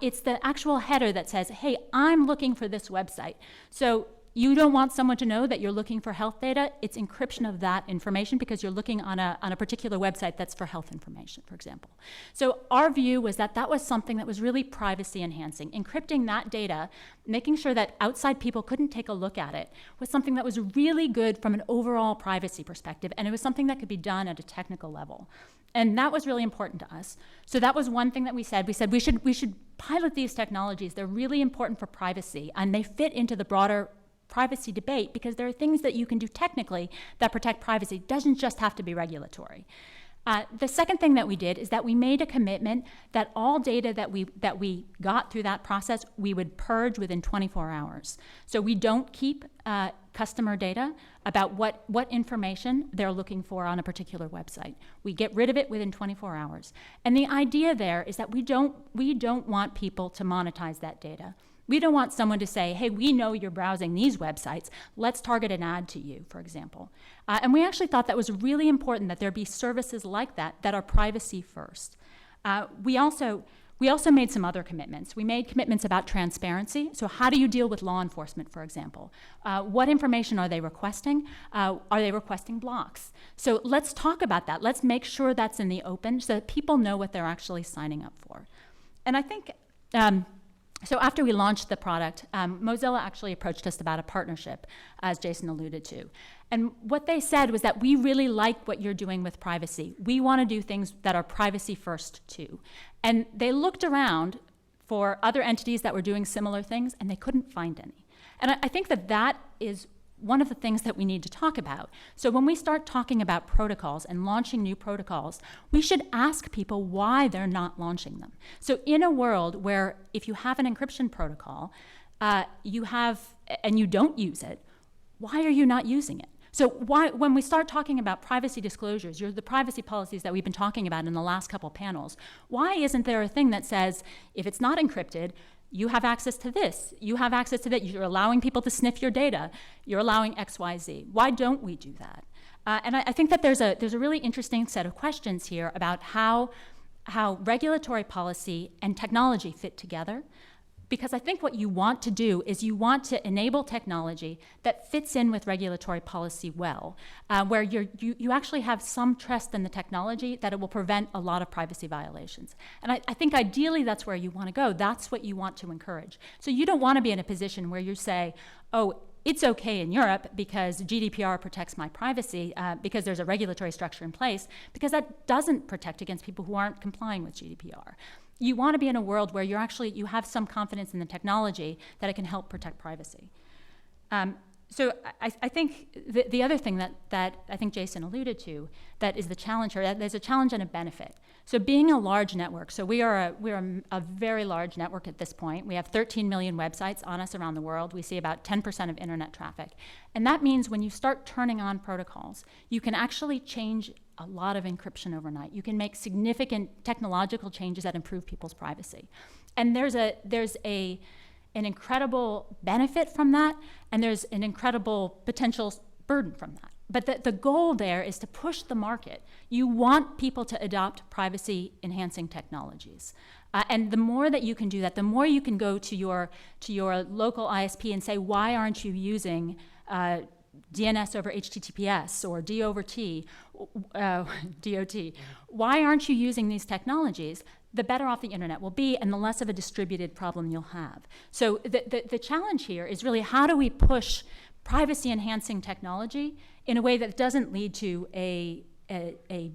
It's the actual header that says, hey, I'm looking for this website. So you don't want someone to know that you're looking for health data. It's encryption of that information because you're looking on a particular website that's for health information, for example. So our view was that that was something that was really privacy enhancing. Encrypting that data, making sure that outside people couldn't take a look at it, was something that was really good from an overall privacy perspective, and it was something that could be done at a technical level. And that was really important to us. So that was one thing that we said. We said we should pilot these technologies. They're really important for privacy, and they fit into the broader privacy debate because there are things that you can do technically that protect privacy. It doesn't just have to be regulatory. The second thing that we did is that we made a commitment that all data that we got through that process, we would purge within 24 hours. So we don't keep customer data about what information they're looking for on a particular website. We get rid of it within 24 hours. And the idea there is that we don't want people to monetize that data. We don't want someone to say, hey, we know you're browsing these websites. Let's target an ad to you, for example. And we actually thought that was really important that there be services like that that are privacy first. We also made some other commitments. We made commitments about transparency. So how do you deal with law enforcement, for example? What information are they requesting? Are they requesting blocks? So let's talk about that. Let's make sure that's in the open so that people know what they're actually signing up for. And I think, so after we launched the product, Mozilla actually approached us about a partnership, as Jason alluded to. And what they said was that we really like what you're doing with privacy. We want to do things that are privacy first too. And they looked around for other entities that were doing similar things, and they couldn't find any. And I think that that is one of the things that we need to talk about. So when we start talking about protocols and launching new protocols, we should ask people why they're not launching them. So in a world where if you have an encryption protocol, and you don't use it, why are you not using it? So when we start talking about privacy disclosures, the privacy policies that we've been talking about in the last couple panels, why isn't there a thing that says, if it's not encrypted, you have access to this, you have access to that, you're allowing people to sniff your data, you're allowing X, Y, Z. Why don't we do that? And I think that there's a really interesting set of questions here about how regulatory policy and technology fit together. Because I think what you want to do is you want to enable technology that fits in with regulatory policy well, where you actually have some trust in the technology that it will prevent a lot of privacy violations. And I think ideally that's where you want to go. That's what you want to encourage. So you don't want to be in a position where you say, oh, it's okay in Europe because GDPR protects my privacy because there's a regulatory structure in place, because that doesn't protect against people who aren't complying with GDPR. You want to be in a world where you have some confidence in the technology that it can help protect privacy. So I think the other thing that I think Jason alluded to that is the challenge here, that there's a challenge and a benefit. So being a large network, so we're a very large network at this point. We have 13 million websites on us around the world. We see about 10% of internet traffic. And that means when you start turning on protocols, you can actually change a lot of encryption overnight. You can make significant technological changes that improve people's privacy. And there's an incredible benefit from that, and there's an incredible potential burden from that. But the goal there is to push the market. You want people to adopt privacy-enhancing technologies. And the more that you can do that, the more you can go to your local ISP and say, why aren't you using DNS over HTTPS or D over T, DOT? Why aren't you using these technologies? The better off the internet will be and the less of a distributed problem you'll have. So the challenge here is really how do we push privacy-enhancing technology in a way that doesn't lead to a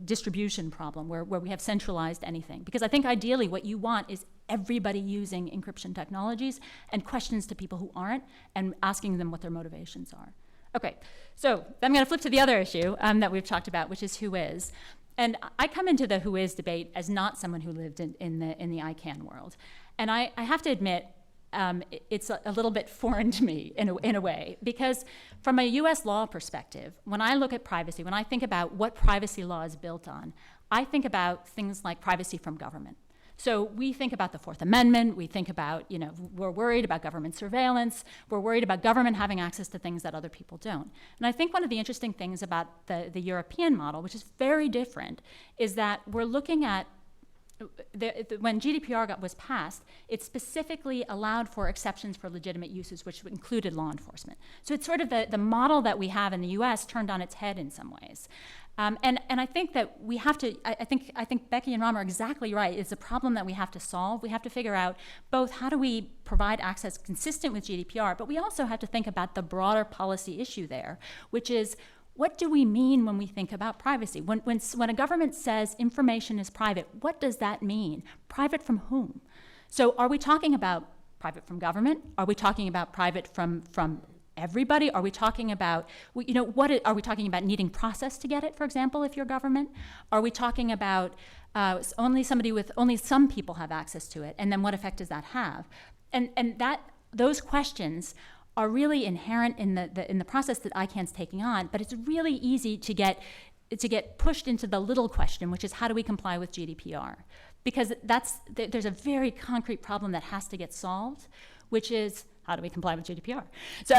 distribution problem where we have centralized anything. Because I think ideally what you want is everybody using encryption technologies and questions to people who aren't and asking them what their motivations are. Okay, so I'm going to flip to the other issue that we've talked about, which is who is. And I come into the who is debate as not someone who lived in the ICANN world. And I have to admit, it's a little bit foreign to me in a way, because from a US law perspective, when I look at privacy, when I think about what privacy law is built on, I think about things like privacy from government. So we think about the Fourth Amendment, we think about, we're worried about government surveillance, we're worried about government having access to things that other people don't. And I think one of the interesting things about the European model, which is very different, is that we're looking at when GDPR was passed, it specifically allowed for exceptions for legitimate uses, which included law enforcement. So it's sort of the model that we have in the US turned on its head in some ways. And I think that we have to, I think Becky and Ram are exactly right. It's a problem that we have to solve. We have to figure out both how do we provide access consistent with GDPR, but we also have to think about the broader policy issue there, which is, what do we mean when we think about privacy? When a government says information is private, what does that mean? Private from whom? So are we talking about private from government? Are we talking about private from everybody? Are we talking about, are we talking about needing process to get it, for example, if you're government? Are we talking about only some people have access to it, and then what effect does that have? And those questions are really inherent in the process that ICANN's taking on, but it's really easy to get pushed into the little question, which is how do we comply with GDPR? Because there's a very concrete problem that has to get solved, which is how do we comply with GDPR? So,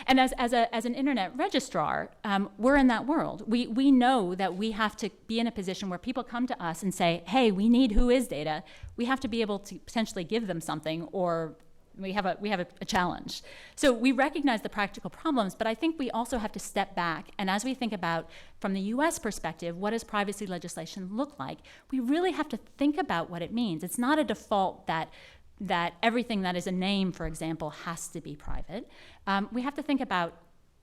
and as an internet registrar, we're in that world. We know that we have to be in a position where people come to us and say, hey, we need who is data. We have to be able to potentially give them something, or we have a challenge. So we recognize the practical problems, but I think we also have to step back. And as we think about, from the US perspective, what does privacy legislation look like? We really have to think about what it means. It's not a default that everything that is a name, for example, has to be private. We have to think about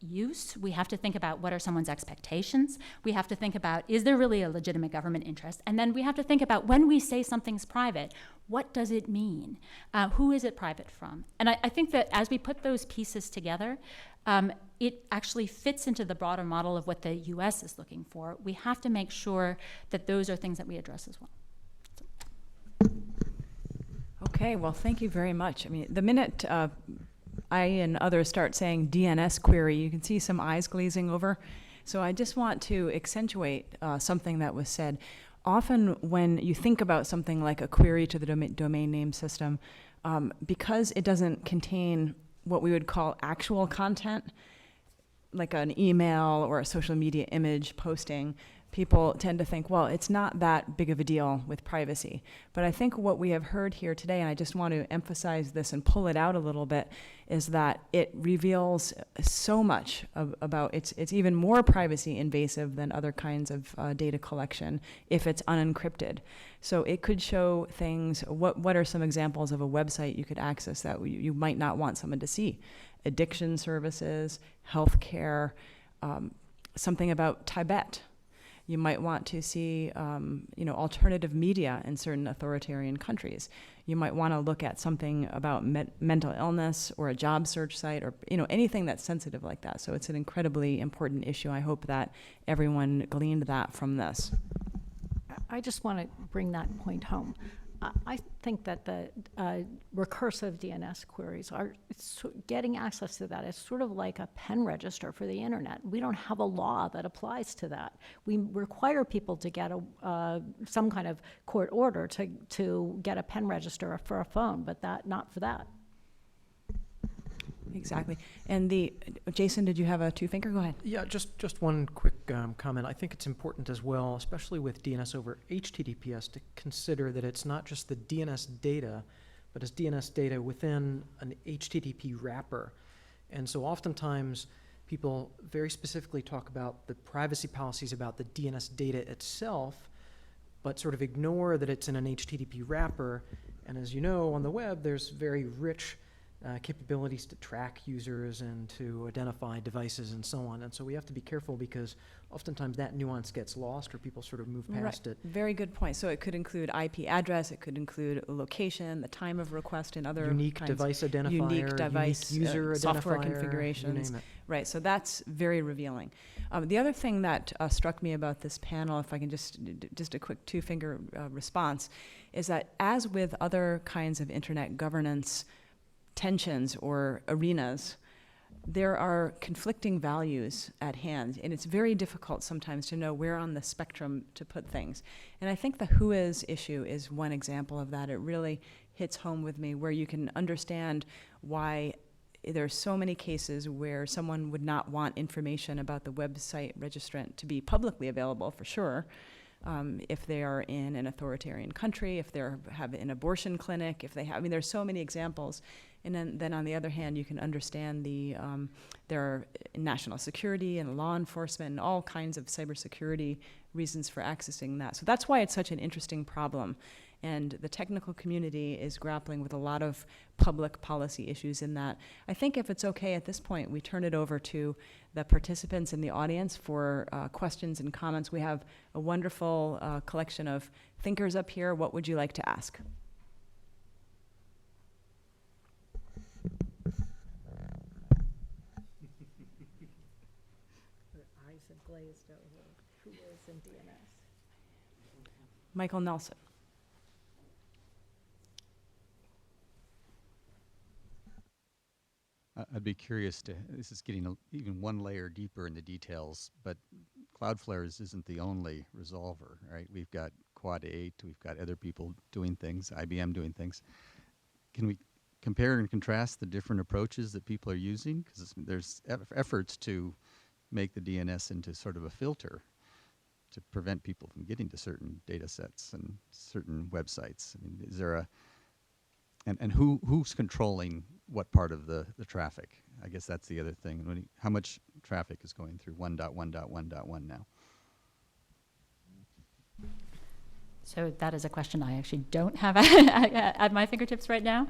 use. We have to think about what are someone's expectations. We have to think about, is there really a legitimate government interest? And then we have to think about, when we say something's private, what does it mean? Who is it private from? And I think that as we put those pieces together, it actually fits into the broader model of what the US is looking for. We have to make sure that those are things that we address as well. Okay, well, thank you very much. I mean, the minute I and others start saying DNS query, you can see some eyes glazing over. So I just want to accentuate something that was said. Often when you think about something like a query to the domain name system, because it doesn't contain what we would call actual content, like an email or a social media image posting, people tend to think, well, it's not that big of a deal with privacy. But I think what we have heard here today, and I just want to emphasize this and pull it out a little bit, is that it reveals so much about, it's even more privacy invasive than other kinds of data collection if it's unencrypted. So it could show things, what are some examples of a website you could access that you might not want someone to see? Addiction services, healthcare, something about Tibet. You might want to see, alternative media in certain authoritarian countries. You might want to look at something about mental illness or a job search site, or anything that's sensitive like that. So it's an incredibly important issue. I hope that everyone gleaned that from this. I just want to bring that point home. I think that the recursive DNS queries are getting access to that. It's sort of like a pen register for the internet. We don't have a law that applies to that. We require people to get some kind of court order to get a pen register for a phone, but not for that. Exactly. And Jason, did you have a two-finger? Go ahead. Yeah, just one quick comment. I think it's important as well, especially with DNS over HTTPS, to consider that it's not just the DNS data, but it's DNS data within an HTTP wrapper. And so oftentimes people very specifically talk about the privacy policies about the DNS data itself, but sort of ignore that it's in an HTTP wrapper. And as you know, on the web, there's very rich capabilities to track users and to identify devices and so on. And so we have to be careful, because oftentimes that nuance gets lost, or people sort of move past it. Very good point. So it could include IP address, it could include location, the time of request, and other unique kinds device identifier, unique device, unique user software identifier, configurations. you name it. Right, so that's very revealing. The other thing that struck me about this panel, if I can just a quick two-finger response, is that as with other kinds of internet governance tensions or arenas, there are conflicting values at hand, and it's very difficult sometimes to know where on the spectrum to put things. And I think the who is issue is one example of that. It really hits home with me, where you can understand why there are so many cases where someone would not want information about the website registrant to be publicly available, for sure. If they are in an authoritarian country, if they have an abortion clinic, if they have, there's so many examples. And then on the other hand, you can understand there are national security and law enforcement and all kinds of cybersecurity reasons for accessing that. So that's why it's such an interesting problem. And the technical community is grappling with a lot of public policy issues in that. I think if it's okay at this point, we turn it over to the participants in the audience for questions and comments. We have a wonderful collection of thinkers up here. What would you like to ask? Eyes have glazed over. Who is in DNS? Michael Nelson. I'd be curious this is getting even one layer deeper in the details, but Cloudflare isn't the only resolver, right? We've got Quad 8, we've got other people doing things, IBM doing things. Can we compare and contrast the different approaches that people are using? Because there's efforts to make the DNS into sort of a filter to prevent people from getting to certain data sets and certain websites. I mean, is there a, and who's controlling what part of the traffic? I guess that's the other thing. How much traffic is going through 1.1.1.1 now? So that is a question I actually don't have at my fingertips right now.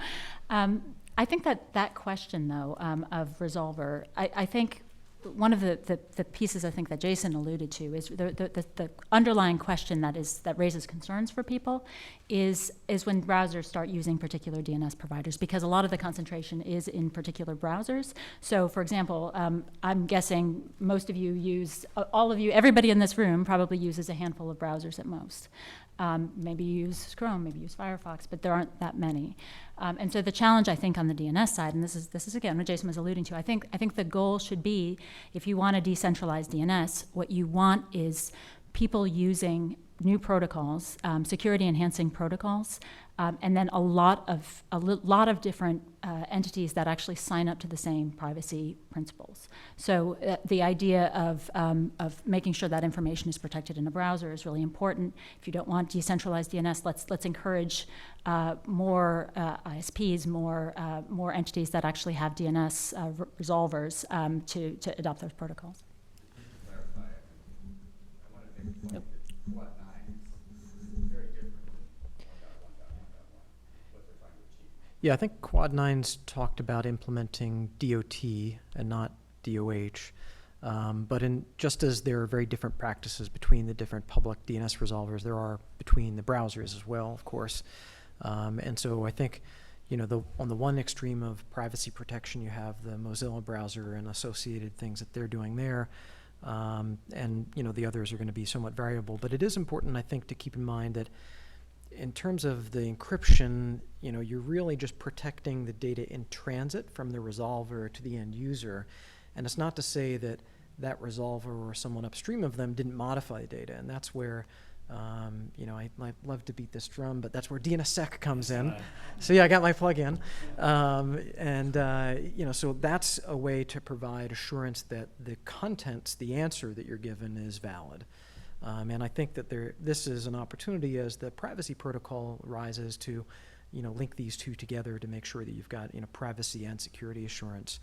I think that question, though, of resolver, I think one of the pieces I think that Jason alluded to is the underlying question that raises concerns for people is when browsers start using particular DNS providers, because a lot of the concentration is in particular browsers. So, for example, I'm guessing most of you use, all of you, everybody in this room probably uses a handful of browsers at most. Maybe you use Chrome, maybe you use Firefox, but there aren't that many. And so the challenge, I think, on the DNS side, and this is again what Jason was alluding to, I think the goal should be, if you want a decentralized DNS, what you want is people using new protocols, security-enhancing protocols, and then a lot of different entities that actually sign up to the same privacy principles. So the idea of making sure that information is protected in a browser is really important. If you don't want decentralized DNS, let's encourage more ISPs, more entities that actually have DNS resolvers to adopt those protocols. Nope. Quad 9 is very different than 1.1.1.1, what they're trying to achieve. Yeah, I think Quad 9's talked about implementing DOT and not DOH. But just as there are very different practices between the different public DNS resolvers, there are between the browsers as well, of course. And so I think, on the one extreme of privacy protection, you have the Mozilla browser and associated things that they're doing there. And the others are going to be somewhat variable. But it is important, I think, to keep in mind that in terms of the encryption, you're really just protecting the data in transit from the resolver to the end user. And it's not to say that that resolver or someone upstream of them didn't modify data. And that's where, I love to beat this drum, but that's where DNSSEC comes in. So yeah, I got my plug in. So that's a way to provide assurance that the contents, the answer that you're given is valid. And I think that this is an opportunity as the privacy protocol rises to, link these two together to make sure that you've got, privacy and security assurance.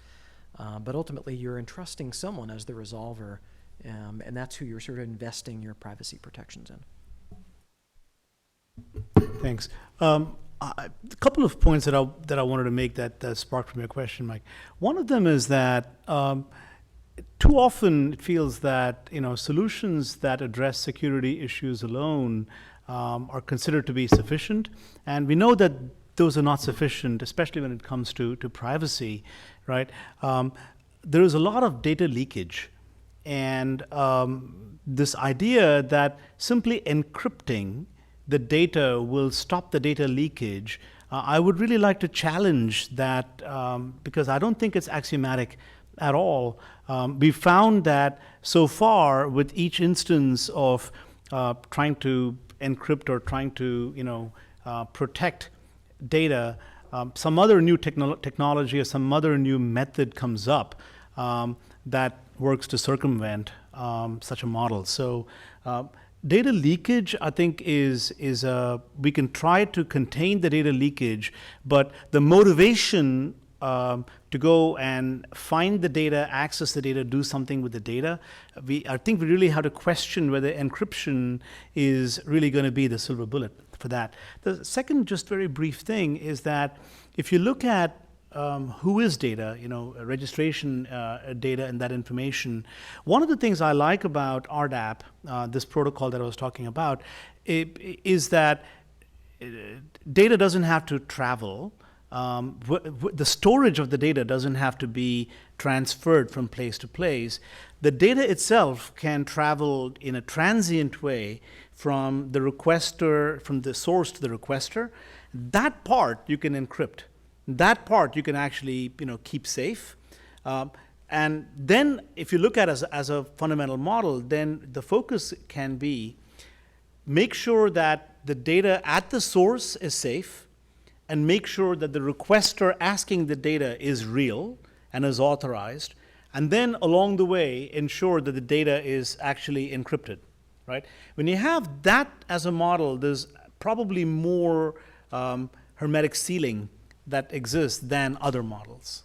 But ultimately, you're entrusting someone as the resolver, and that's who you're sort of investing your privacy protections in. Thanks. A couple of points that I wanted to make that sparked from your question, Mike. One of them is that too often it feels that solutions that address security issues alone are considered to be sufficient, and we know that those are not sufficient, especially when it comes to privacy, right? There is a lot of data leakage, and this idea that simply encrypting the data will stop the data leakage, I would really like to challenge that because I don't think it's axiomatic at all. We found that so far with each instance of trying to encrypt or trying to protect data, some other new technology or some other new method comes up that works to circumvent such a model. So data leakage, I think, is we can try to contain the data leakage, but the motivation to go and find the data, access the data, do something with the data, I think we really have to question whether encryption is really going to be the silver bullet for that. The second, just very brief thing is that if you look at who is data, registration data and that information. One of the things I like about RDAP, this protocol that I was talking about, is that data doesn't have to travel. The storage of the data doesn't have to be transferred from place to place. The data itself can travel in a transient way from the requester, from the source to the requester. That part you can encrypt. That part you can actually keep safe. And then if you look at it as a fundamental model, then the focus can be make sure that the data at the source is safe, and make sure that the requester asking the data is real and is authorized, and then along the way ensure that the data is actually encrypted, right? When you have that as a model, there's probably more hermetic sealing that exists than other models.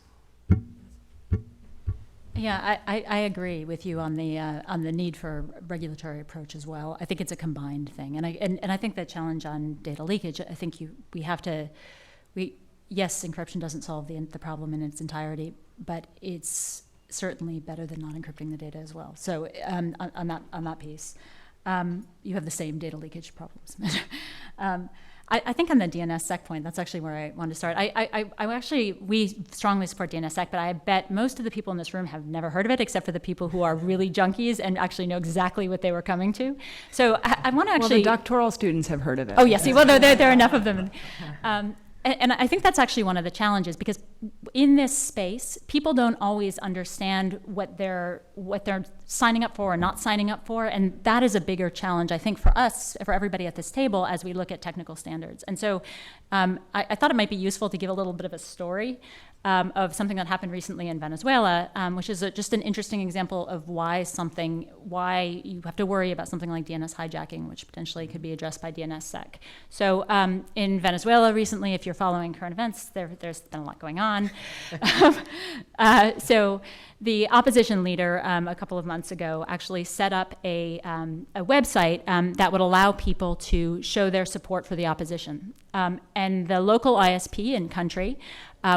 Yeah, I agree with you on the need for a regulatory approach as well. I think it's a combined thing, and I think the challenge on data leakage. I think yes, encryption doesn't solve the problem in its entirety, but it's certainly better than not encrypting the data as well. So on that piece, you have the same data leakage problems. I think on the DNSSEC point, that's actually where I want to start. We strongly support DNSSEC, but I bet most of the people in this room have never heard of it, except for the people who are really junkies and actually know exactly what they were coming to. So I want to actually. Well, the doctoral students have heard of it. Oh yes, well there are enough of them. And I think that's actually one of the challenges, because in this space, people don't always understand what they're signing up for or not signing up for, and that is a bigger challenge, I think, for us, for everybody at this table, as we look at technical standards. And so I thought it might be useful to give a little bit of a story of something that happened recently in Venezuela, which is just an interesting example of why you have to worry about something like DNS hijacking, which potentially could be addressed by DNSSEC. So in Venezuela recently, if you're following current events, there's been a lot going on. So the opposition leader a couple of months ago actually set up a website that would allow people to show their support for the opposition. And the local ISP in country,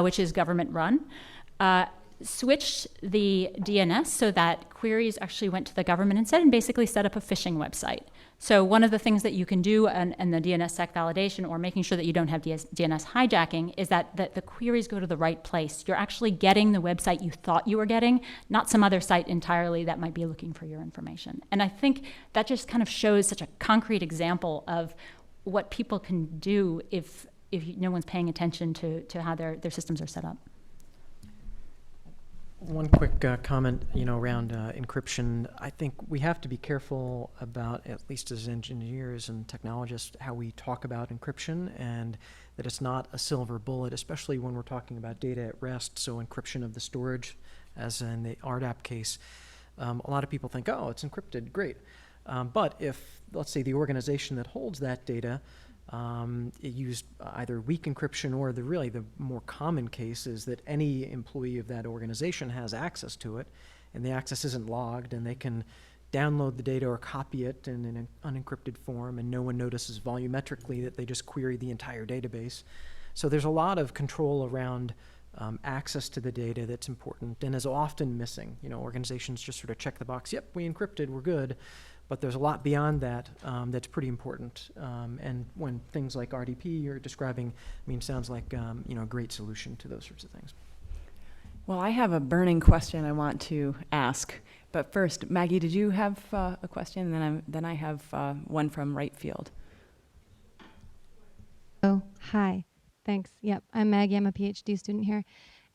which is government run, switched the DNS so that queries actually went to the government instead, and basically set up a phishing website. So one of the things that you can do in the DNSSEC validation, or making sure that you don't have DNS hijacking, is that the queries go to the right place. You're actually getting the website you thought you were getting, not some other site entirely that might be looking for your information. And I think that just kind of shows such a concrete example of what people can do if no one's paying attention to how their systems are set up. One quick comment, around encryption. I think we have to be careful about, at least as engineers and technologists, how we talk about encryption, and that it's not a silver bullet, especially when we're talking about data at rest. So encryption of the storage, as in the RDAP case, a lot of people think, oh, it's encrypted, great. But if, let's say, the organization that holds that data it used either weak encryption, or the more common case is that any employee of that organization has access to it, and the access isn't logged, and they can download the data or copy it in an unencrypted form, and no one notices volumetrically that they just queried the entire database. So there's a lot of control around access to the data that's important and is often missing. Organizations just sort of check the box, yep, we encrypted, we're good. But there's a lot beyond that that's pretty important. And when things like RDP you're describing, sounds like a great solution to those sorts of things. Well, I have a burning question I want to ask. But first, Maggie, did you have a question? And then I have one from right field. Oh, hi. Thanks. Yep, I'm Maggie. I'm a PhD student here.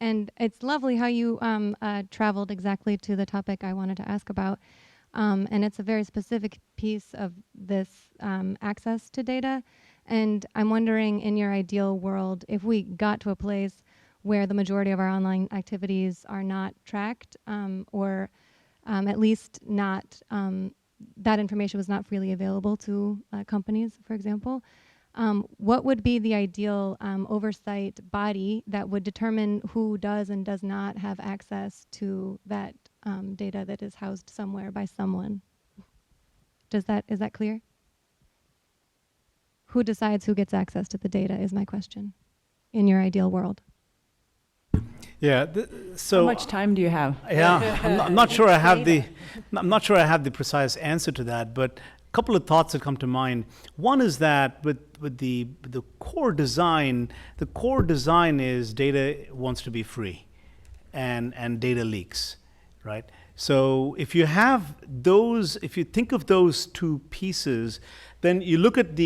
And it's lovely how you traveled exactly to the topic I wanted to ask about. And it's a very specific piece of this access to data. And I'm wondering, in your ideal world, if we got to a place where the majority of our online activities are not tracked, or at least not, that information was not freely available to companies, for example, what would be the ideal oversight body that would determine who does and does not have access to that data that is housed somewhere by someone? Is that clear? Who decides who gets access to the data is my question, in your ideal world. Yeah. So how much time do you have? Yeah, I'm not sure I have the precise answer to that, but a couple of thoughts that come to mind. One is that with the core design is data wants to be free, and data leaks, right? So if you think of those two pieces, then you look at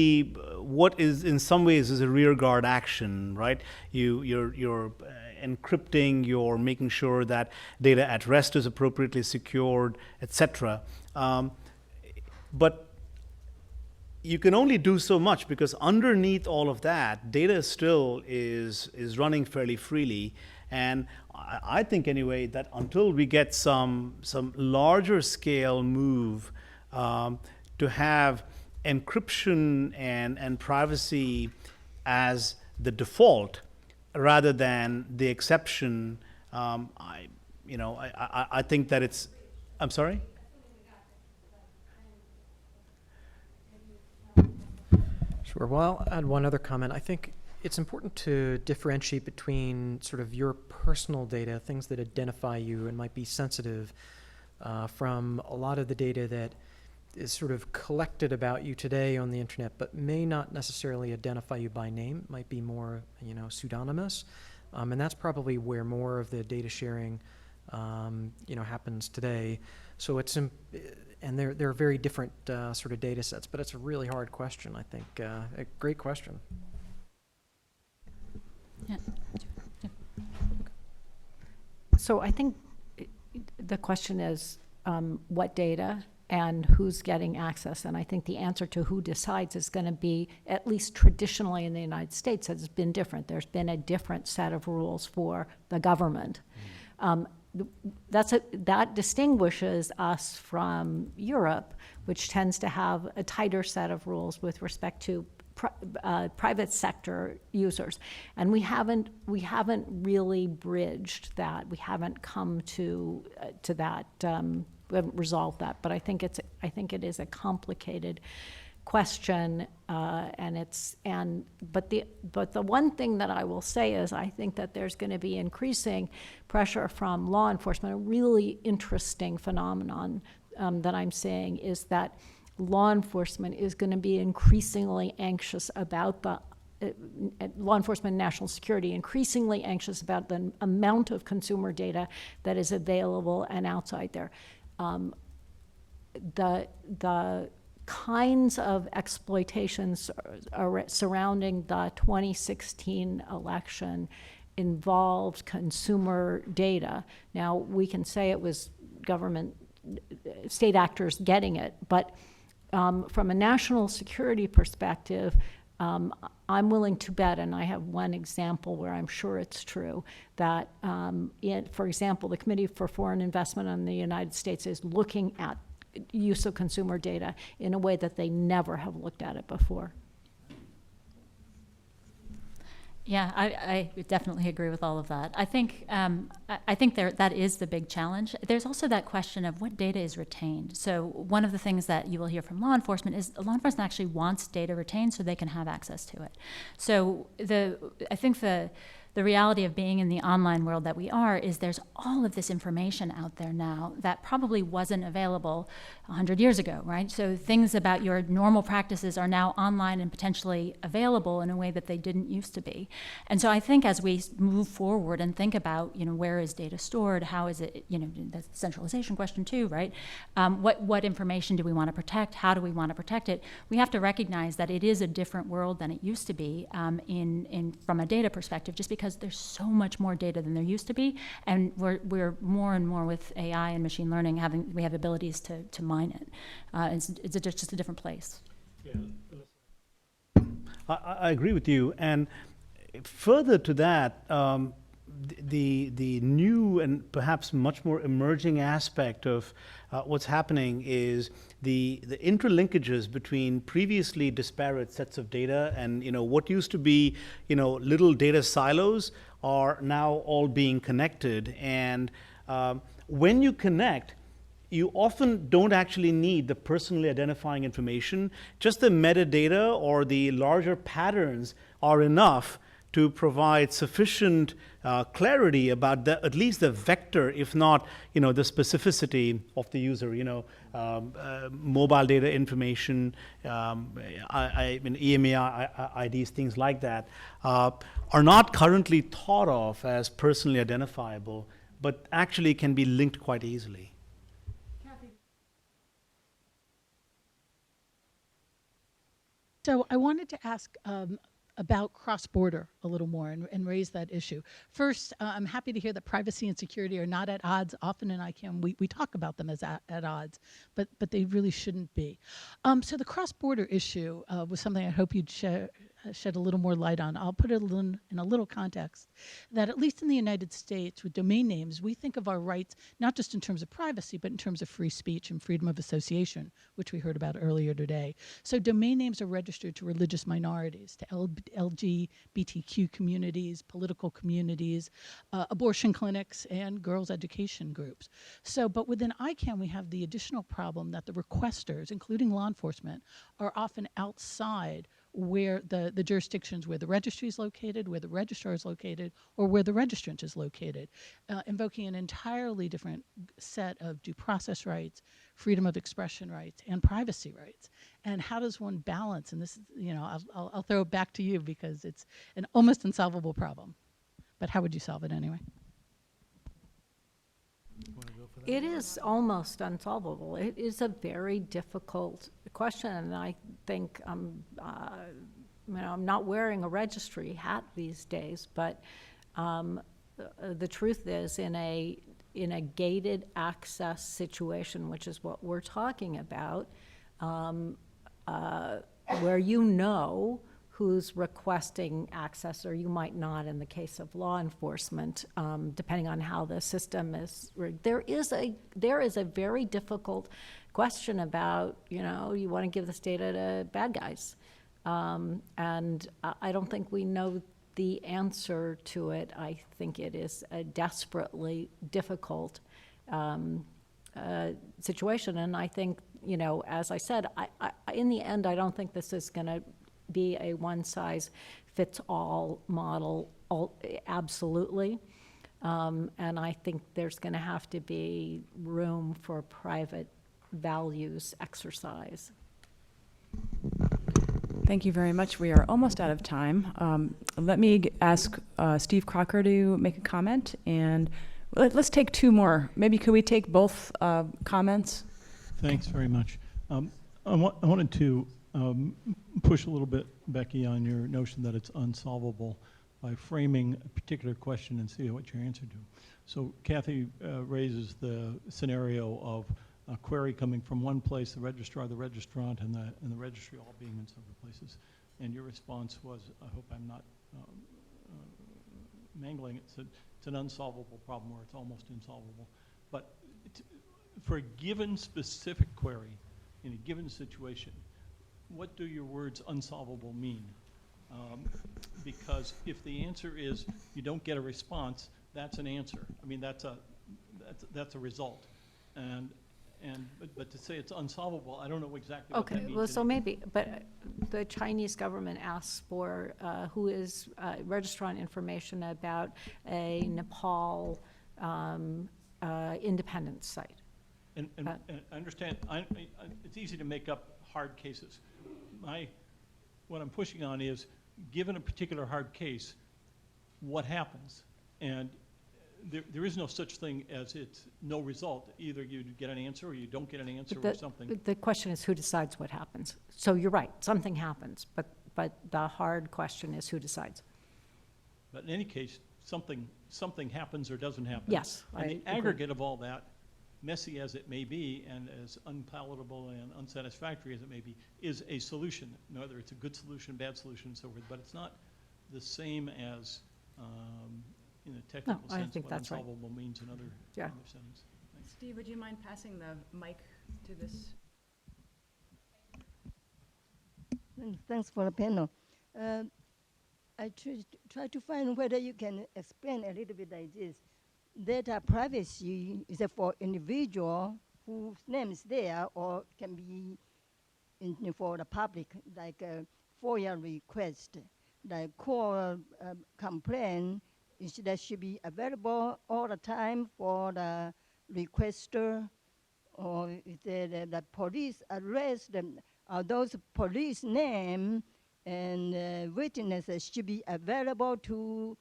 what is in some ways is a rearguard action, right? You're encrypting, you're making sure that data at rest is appropriately secured, etc. But you can only do so much, because underneath all of that, data still is running fairly freely. And I think anyway that until we get some larger scale move to have encryption and privacy as the default rather than the exception, I think that it's. I'm sorry? Sure. Well, I'll add one other comment. I think it's important to differentiate between sort of your personal data, things that identify you and might be sensitive, from a lot of the data that is sort of collected about you today on the internet, but may not necessarily identify you by name. It might be more, pseudonymous, and that's probably where more of the data sharing, happens today. So it's and they're very different sort of data sets, but it's a really hard question. I think a great question. Yeah. So I think the question is what data and who's getting access. And I think the answer to who decides is going to be, at least traditionally in the United States, has been different. There's been a different set of rules for the government. That distinguishes us from Europe, which tends to have a tighter set of rules with respect to private sector users, and we haven't really bridged that. We haven't come to that. We haven't resolved that. But I think it is a complicated question, but the one thing that I will say is I think that there's going to be increasing pressure from law enforcement. A really interesting phenomenon that I'm seeing is that law enforcement is going to be increasingly anxious about law enforcement and national security, increasingly anxious about the amount of consumer data that is available and outside there. The kinds of exploitations surrounding the 2016 election involved consumer data. Now, we can say it was government, state actors getting it, but from a national security perspective, I'm willing to bet, and I have one example where I'm sure it's true, that, for example, the Committee for Foreign Investment in the United States is looking at use of consumer data in a way that they never have looked at it before. Yeah, I definitely agree with all of that. I think that is the big challenge. There's also that question of what data is retained. So one of the things that you will hear from law enforcement is law enforcement actually wants data retained so they can have access to it. So I think the reality of being in the online world that we are is there's all of this information out there now that probably wasn't available 100 years ago, right? So things about your normal practices are now online and potentially available in a way that they didn't used to be. And so I think as we move forward and think about, where is data stored, how is it, the centralization question too, right? What information do we want to protect? How do we want to protect it? We have to recognize that it is a different world than it used to be from a data perspective, just because there's so much more data than there used to be, and we're more and more with AI and machine learning we have abilities to mine it. It's just a different place. Yeah. I agree with you, and further to that, the new and perhaps much more emerging aspect of what's happening is the interlinkages between previously disparate sets of data and what used to be little data silos are now all being connected. And when you connect, you often don't actually need the personally identifying information. Just the metadata or the larger patterns are enough to provide sufficient clarity about at least the vector, if not, the specificity of the user. Mobile data information, EMEI IDs, things like that, are not currently thought of as personally identifiable, but actually can be linked quite easily. So I wanted to ask about cross-border a little more and raise that issue. First, I'm happy to hear that privacy and security are not at odds. Often in ICANN, we talk about them as at odds, but they really shouldn't be. So the cross-border issue was something I hope you'd shed a little more light on. I'll put it in a little context, that at least in the United States, with domain names, we think of our rights not just in terms of privacy, but in terms of free speech and freedom of association, which we heard about earlier today. So domain names are registered to religious minorities, to LGBTQ communities, political communities, abortion clinics, and girls' education groups. So, but within ICANN, we have the additional problem that the requesters, including law enforcement, are often outside where the jurisdictions where the registry is located, where the registrar is located, or where the registrant is located, invoking an entirely different set of due process rights, freedom of expression rights, and privacy rights. And how does one balance? And this is, I'll throw it back to you because it's an almost unsolvable problem. But how would you solve it anyway? It is almost unsolvable. It is a very difficult question, and I think I'm not wearing a registry hat these days, but the truth is, in a gated access situation, which is what we're talking about, where who's requesting access, or you might not in the case of law enforcement, depending on how the system is rigged. There is a very difficult question about, you want to give this data to bad guys. And I don't think we know the answer to it. I think it is a desperately difficult situation. And I think, as I said, I in the end, I don't think this is going to be a one-size-fits-all model, absolutely. And I think there's going to have to be room for private values exercise. Thank you very much. We are almost out of time. Let me ask Steve Crocker to make a comment, and let's take two more. Maybe could we take both comments? Thanks very much. I wanted to push a little bit, Becky, on your notion that it's unsolvable by framing a particular question and see what your answer to. So Kathy raises the scenario of a query coming from one place, the registrar, the registrant, and the registry all being in several places. And your response was, I hope I'm not mangling it, it's an unsolvable problem, or it's almost insolvable. But for a given specific query in a given situation, what do your words unsolvable mean? Because if the answer is you don't get a response, that's an answer. I mean, that's a result. But to say it's unsolvable, I don't know exactly what that means. Okay, well, so maybe, but the Chinese government asks for who is registrant information about a Nepal independence site. And I understand, it's easy to make up hard cases. What I'm pushing on is, given a particular hard case, what happens? And there is no such thing as it's no result. Either you get an answer or you don't get an answer or something. The question is who decides what happens. So you're right, something happens, but the hard question is who decides. But in any case, something happens or doesn't happen. Yes, And the agree. aggregate of all that, messy as it may be and as unpalatable and unsatisfactory as it may be, is a solution, whether it's a good solution, bad solution, and so forth. But it's not the same as, in a technical I sense, think what that's right. unsolvable means in other settings. Thanks. Steve, would you mind passing the mic to this? Thanks for the panel. I try to find whether you can explain a little bit like this. Data privacy is for individual whose name is there, or can be for the public, like a FOIA request, like call complaint, that should be available all the time for the requester, or if the police arrest them, those police name and witnesses should be available to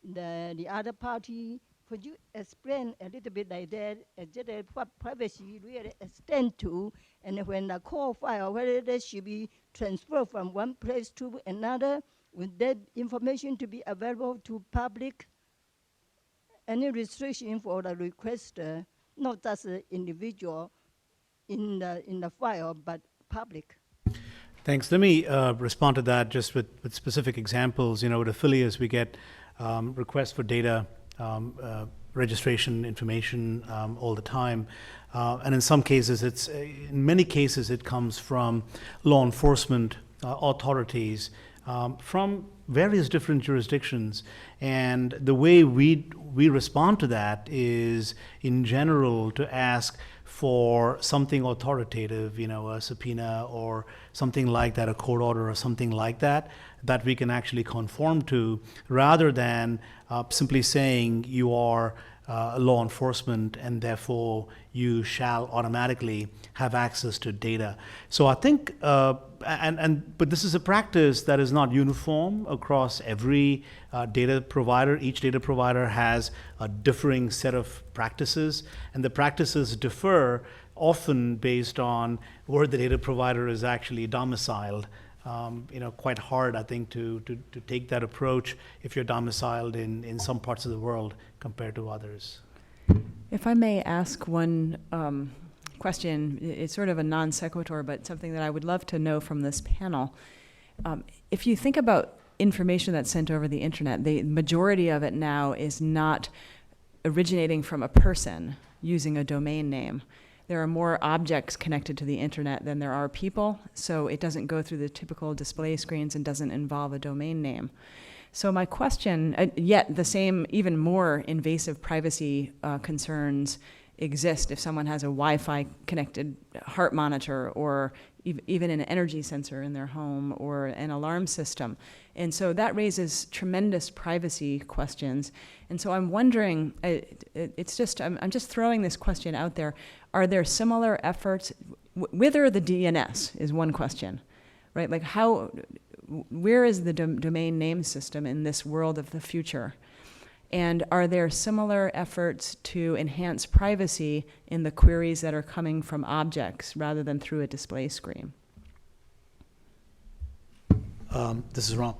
the other party. Could you explain a little bit like that, what privacy really extend to, and when the call file, whether they should be transferred from one place to another, would that information to be available to public? Any restriction for the requester, not just the individual in the file, but public? Thanks. Let me respond to that just with specific examples. You know, with Afilias, we get requests for data, registration information all the time. And in some cases, in many cases, it comes from law enforcement authorities from various different jurisdictions. And the way we respond to that is, in general, to ask for something authoritative, you know, a subpoena or something like that, a court order or something like that, that we can actually conform to, rather than simply saying you are law enforcement and therefore you shall automatically have access to data. So I think, but this is a practice that is not uniform across every data provider. Each data provider has a differing set of practices, and the practices differ often based on where the data provider is actually domiciled. You know, quite hard, I think, to take that approach if you're domiciled in some parts of the world compared to others. If I may ask one question, it's sort of a non sequitur, but something that I would love to know from this panel. If you think about information that's sent over the internet, the majority of it now is not originating from a person using a domain name. There are more objects connected to the internet than there are people, so it doesn't go through the typical display screens and doesn't involve a domain name. So my question, yet the same, even more invasive privacy concerns exist if someone has a Wi-Fi connected heart monitor or even an energy sensor in their home or an alarm system. And so that raises tremendous privacy questions. And so I'm wondering, I'm just throwing this question out there. Are there similar efforts, whither the DNS is one question, right? Like where is the domain name system in this world of the future? And are there similar efforts to enhance privacy in the queries that are coming from objects rather than through a display screen? This is Ram.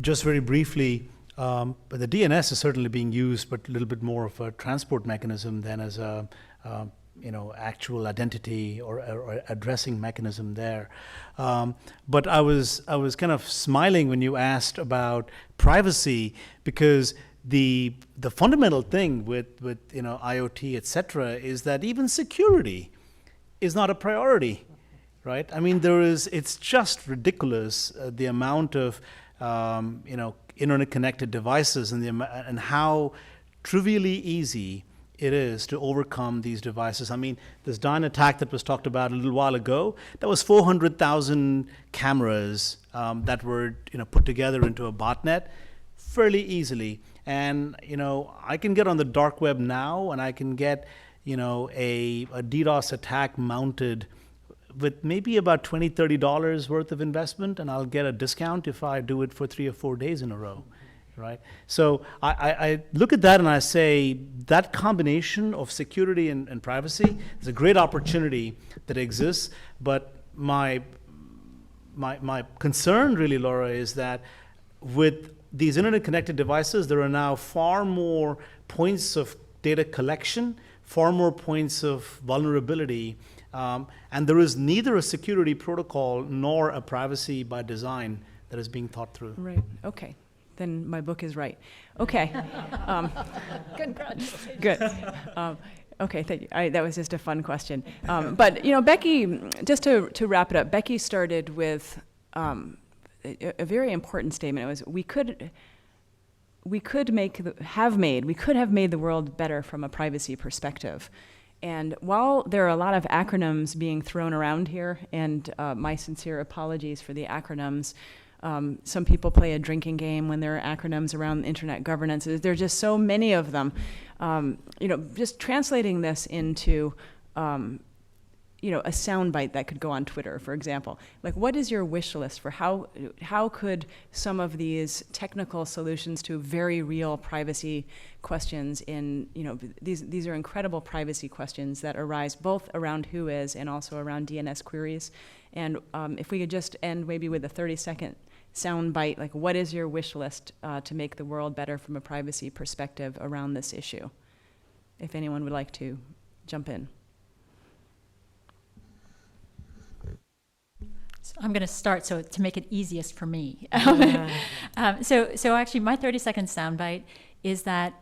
Just very briefly, the DNS is certainly being used, but a little bit more of a transport mechanism than as a actual identity or addressing mechanism there. But I was kind of smiling when you asked about privacy, because the fundamental thing with IoT, etc., is that even security is not a priority, right? I mean, it's just ridiculous the amount of internet connected devices and how trivially easy it is to overcome these devices. I mean, this Dyn attack that was talked about a little while ago, that was 400,000 cameras that were put together into a botnet fairly easily. And I can get on the dark web now, and I can get a DDoS attack mounted with maybe about $20, $30 worth of investment, and I'll get a discount if I do it for 3 or 4 days in a row. Right? So I look at that and I say that combination of security and privacy is a great opportunity that exists. But my concern really, Laura, is that with these internet-connected devices, there are now far more points of data collection, far more points of vulnerability, and there is neither a security protocol nor a privacy by design that is being thought through. Right. Okay. Then my book is right. Okay. Congratulations. Good. Okay, thank you. That was just a fun question. But Becky, just to wrap it up, Becky started with a very important statement. It was we could have made the world better from a privacy perspective. And while there are a lot of acronyms being thrown around here, and my sincere apologies for the acronyms. Some people play a drinking game when there are acronyms around internet governance. There are just so many of them. Just translating this into, a soundbite that could go on Twitter, for example. Like, what is your wish list for how could some of these technical solutions to very real privacy questions these are incredible privacy questions that arise both around who is and also around DNS queries. And if we could just end maybe with a 30-second soundbite, like what is your wish list to make the world better from a privacy perspective around this issue? If anyone would like to jump in. So I'm going to start so to make it easiest for me. Yeah. So actually, my 30-second soundbite is that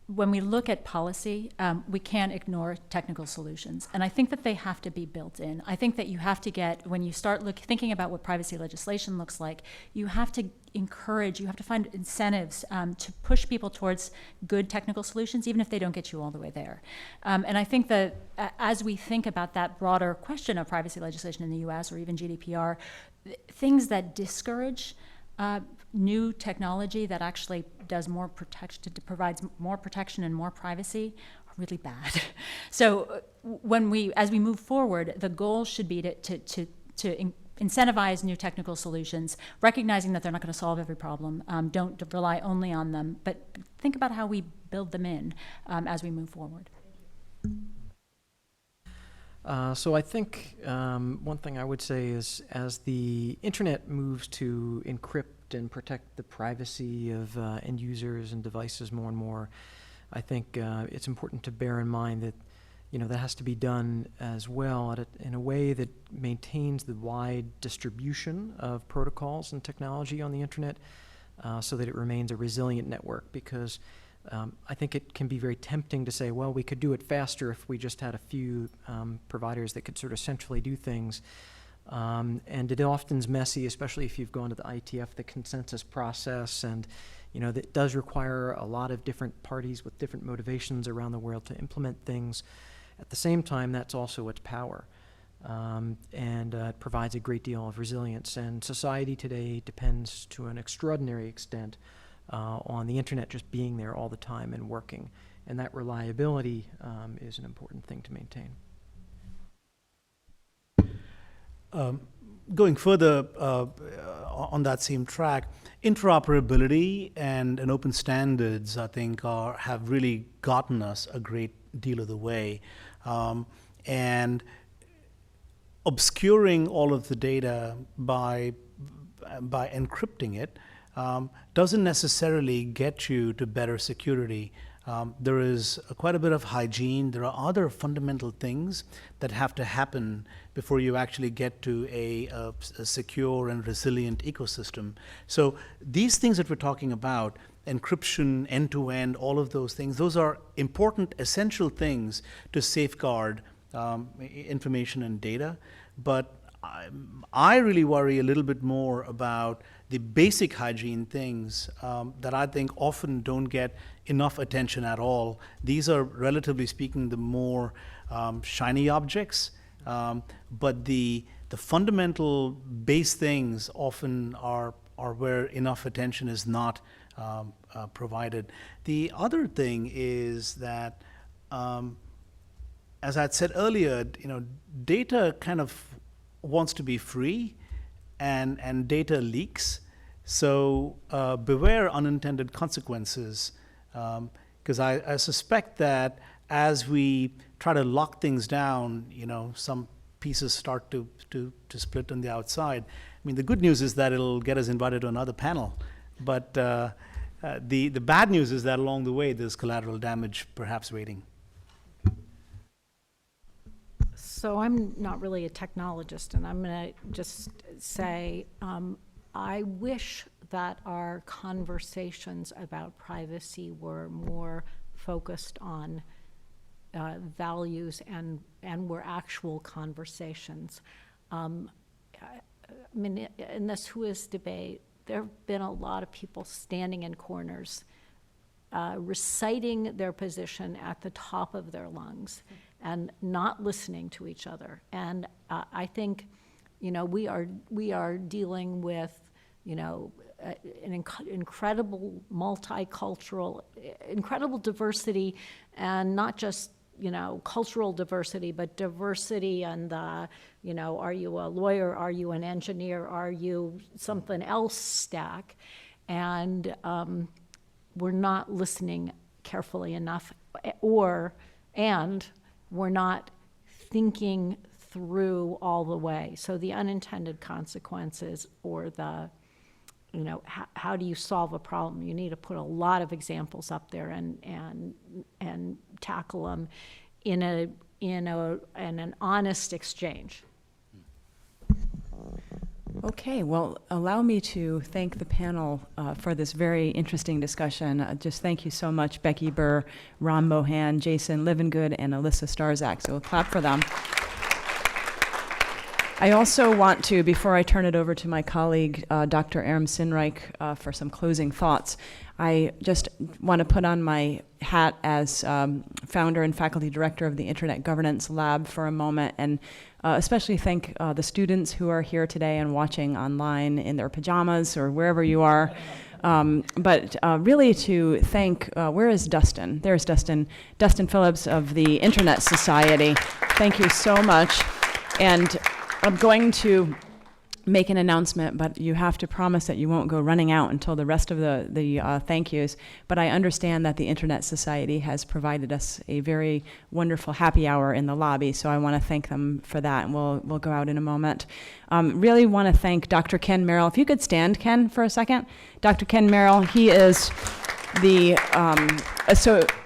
when we look at policy, we can't ignore technical solutions. And I think that they have to be built in. I think that you have to get, when you start thinking about what privacy legislation looks like, you have to encourage, you have to find incentives to push people towards good technical solutions, even if they don't get you all the way there. And I think that as we think about that broader question of privacy legislation in the US or even GDPR, things that discourage new technology that actually does more protection, provides more protection and more privacy, are really bad. So as we move forward, the goal should be to incentivize new technical solutions, recognizing that they're not going to solve every problem. Don't rely only on them, but think about how we build them in as we move forward. So I think one thing I would say is, as the internet moves to encrypt and protect the privacy of end users and devices more and more, I think it's important to bear in mind that that has to be done as well in a way that maintains the wide distribution of protocols and technology on the internet, so that it remains a resilient network. Because I think it can be very tempting to say, well, we could do it faster if we just had a few providers that could sort of centrally do things. And it often is messy, especially if you've gone to the ITF, the consensus process, and that does require a lot of different parties with different motivations around the world to implement things. At the same time, that's also its power, and it provides a great deal of resilience. And society today depends to an extraordinary extent on the internet just being there all the time and working, and that reliability is an important thing to maintain. Going further on that same track, interoperability and open standards, I think, have really gotten us a great deal of the way. And obscuring all of the data by encrypting it doesn't necessarily get you to better security. There is quite a bit of hygiene. There are other fundamental things that have to happen before you actually get to a secure and resilient ecosystem. So these things that we're talking about, encryption, end-to-end, all of those things, those are important, essential things to safeguard information and data. But I really worry a little bit more about the basic hygiene things that I think often don't get enough attention at all. These are, relatively speaking, the more shiny objects, but the fundamental base things often are where enough attention is not provided. The other thing is that, as I'd said earlier, data kind of wants to be free, and data leaks. So beware unintended consequences, because I suspect that as we try to lock things down, some pieces start to split on the outside. I mean, the good news is that it'll get us invited to another panel, but the bad news is that along the way there's collateral damage perhaps waiting. So I'm not really a technologist, and I'm going to just say I wish that our conversations about privacy were more focused on values and were actual conversations. I mean, in this Who Is debate, there have been a lot of people standing in corners reciting their position at the top of their lungs and not listening to each other. And I think, we are dealing with, an incredible multicultural, incredible diversity, and not just, cultural diversity, but diversity and are you a lawyer, are you an engineer, are you something else stack? And we're not listening carefully enough, and we're not thinking through all the way. So the unintended consequences or the you know, how do you solve a problem? You need to put a lot of examples up there and tackle them in an honest exchange. Okay, well, allow me to thank the panel for this very interesting discussion. Just thank you so much, Becky Burr, Ram Mohan, Jason Livingood, and Alissa Starzak. So we'll clap for them. I also want to, before I turn it over to my colleague, Dr. Aram Sinreich, for some closing thoughts, I just want to put on my hat as founder and faculty director of the Internet Governance Lab for a moment, and especially thank the students who are here today and watching online in their pajamas or wherever you are. But really to thank, where is Dustin? There's Dustin. Dustin Phillips of the Internet Society. Thank you so much. And I'm going to make an announcement, but you have to promise that you won't go running out until the rest of the thank yous. But I understand that the Internet Society has provided us a very wonderful happy hour in the lobby, so I want to thank them for that, and we'll go out in a moment. Really want to thank Dr. Ken Merrill. If you could stand, Ken, for a second. Dr. Ken Merrill, he is the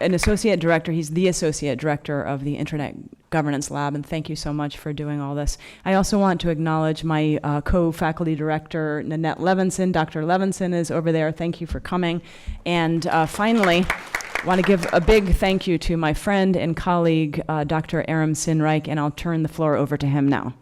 an associate director. He's the associate director of the Internet Governance Lab, and thank you so much for doing all this. I also want to acknowledge my co-faculty director, Nanette Levinson. Dr. Levinson is over there. Thank you for coming. And finally, I want to give a big thank you to my friend and colleague, Dr. Aram Sinreich, and I'll turn the floor over to him now.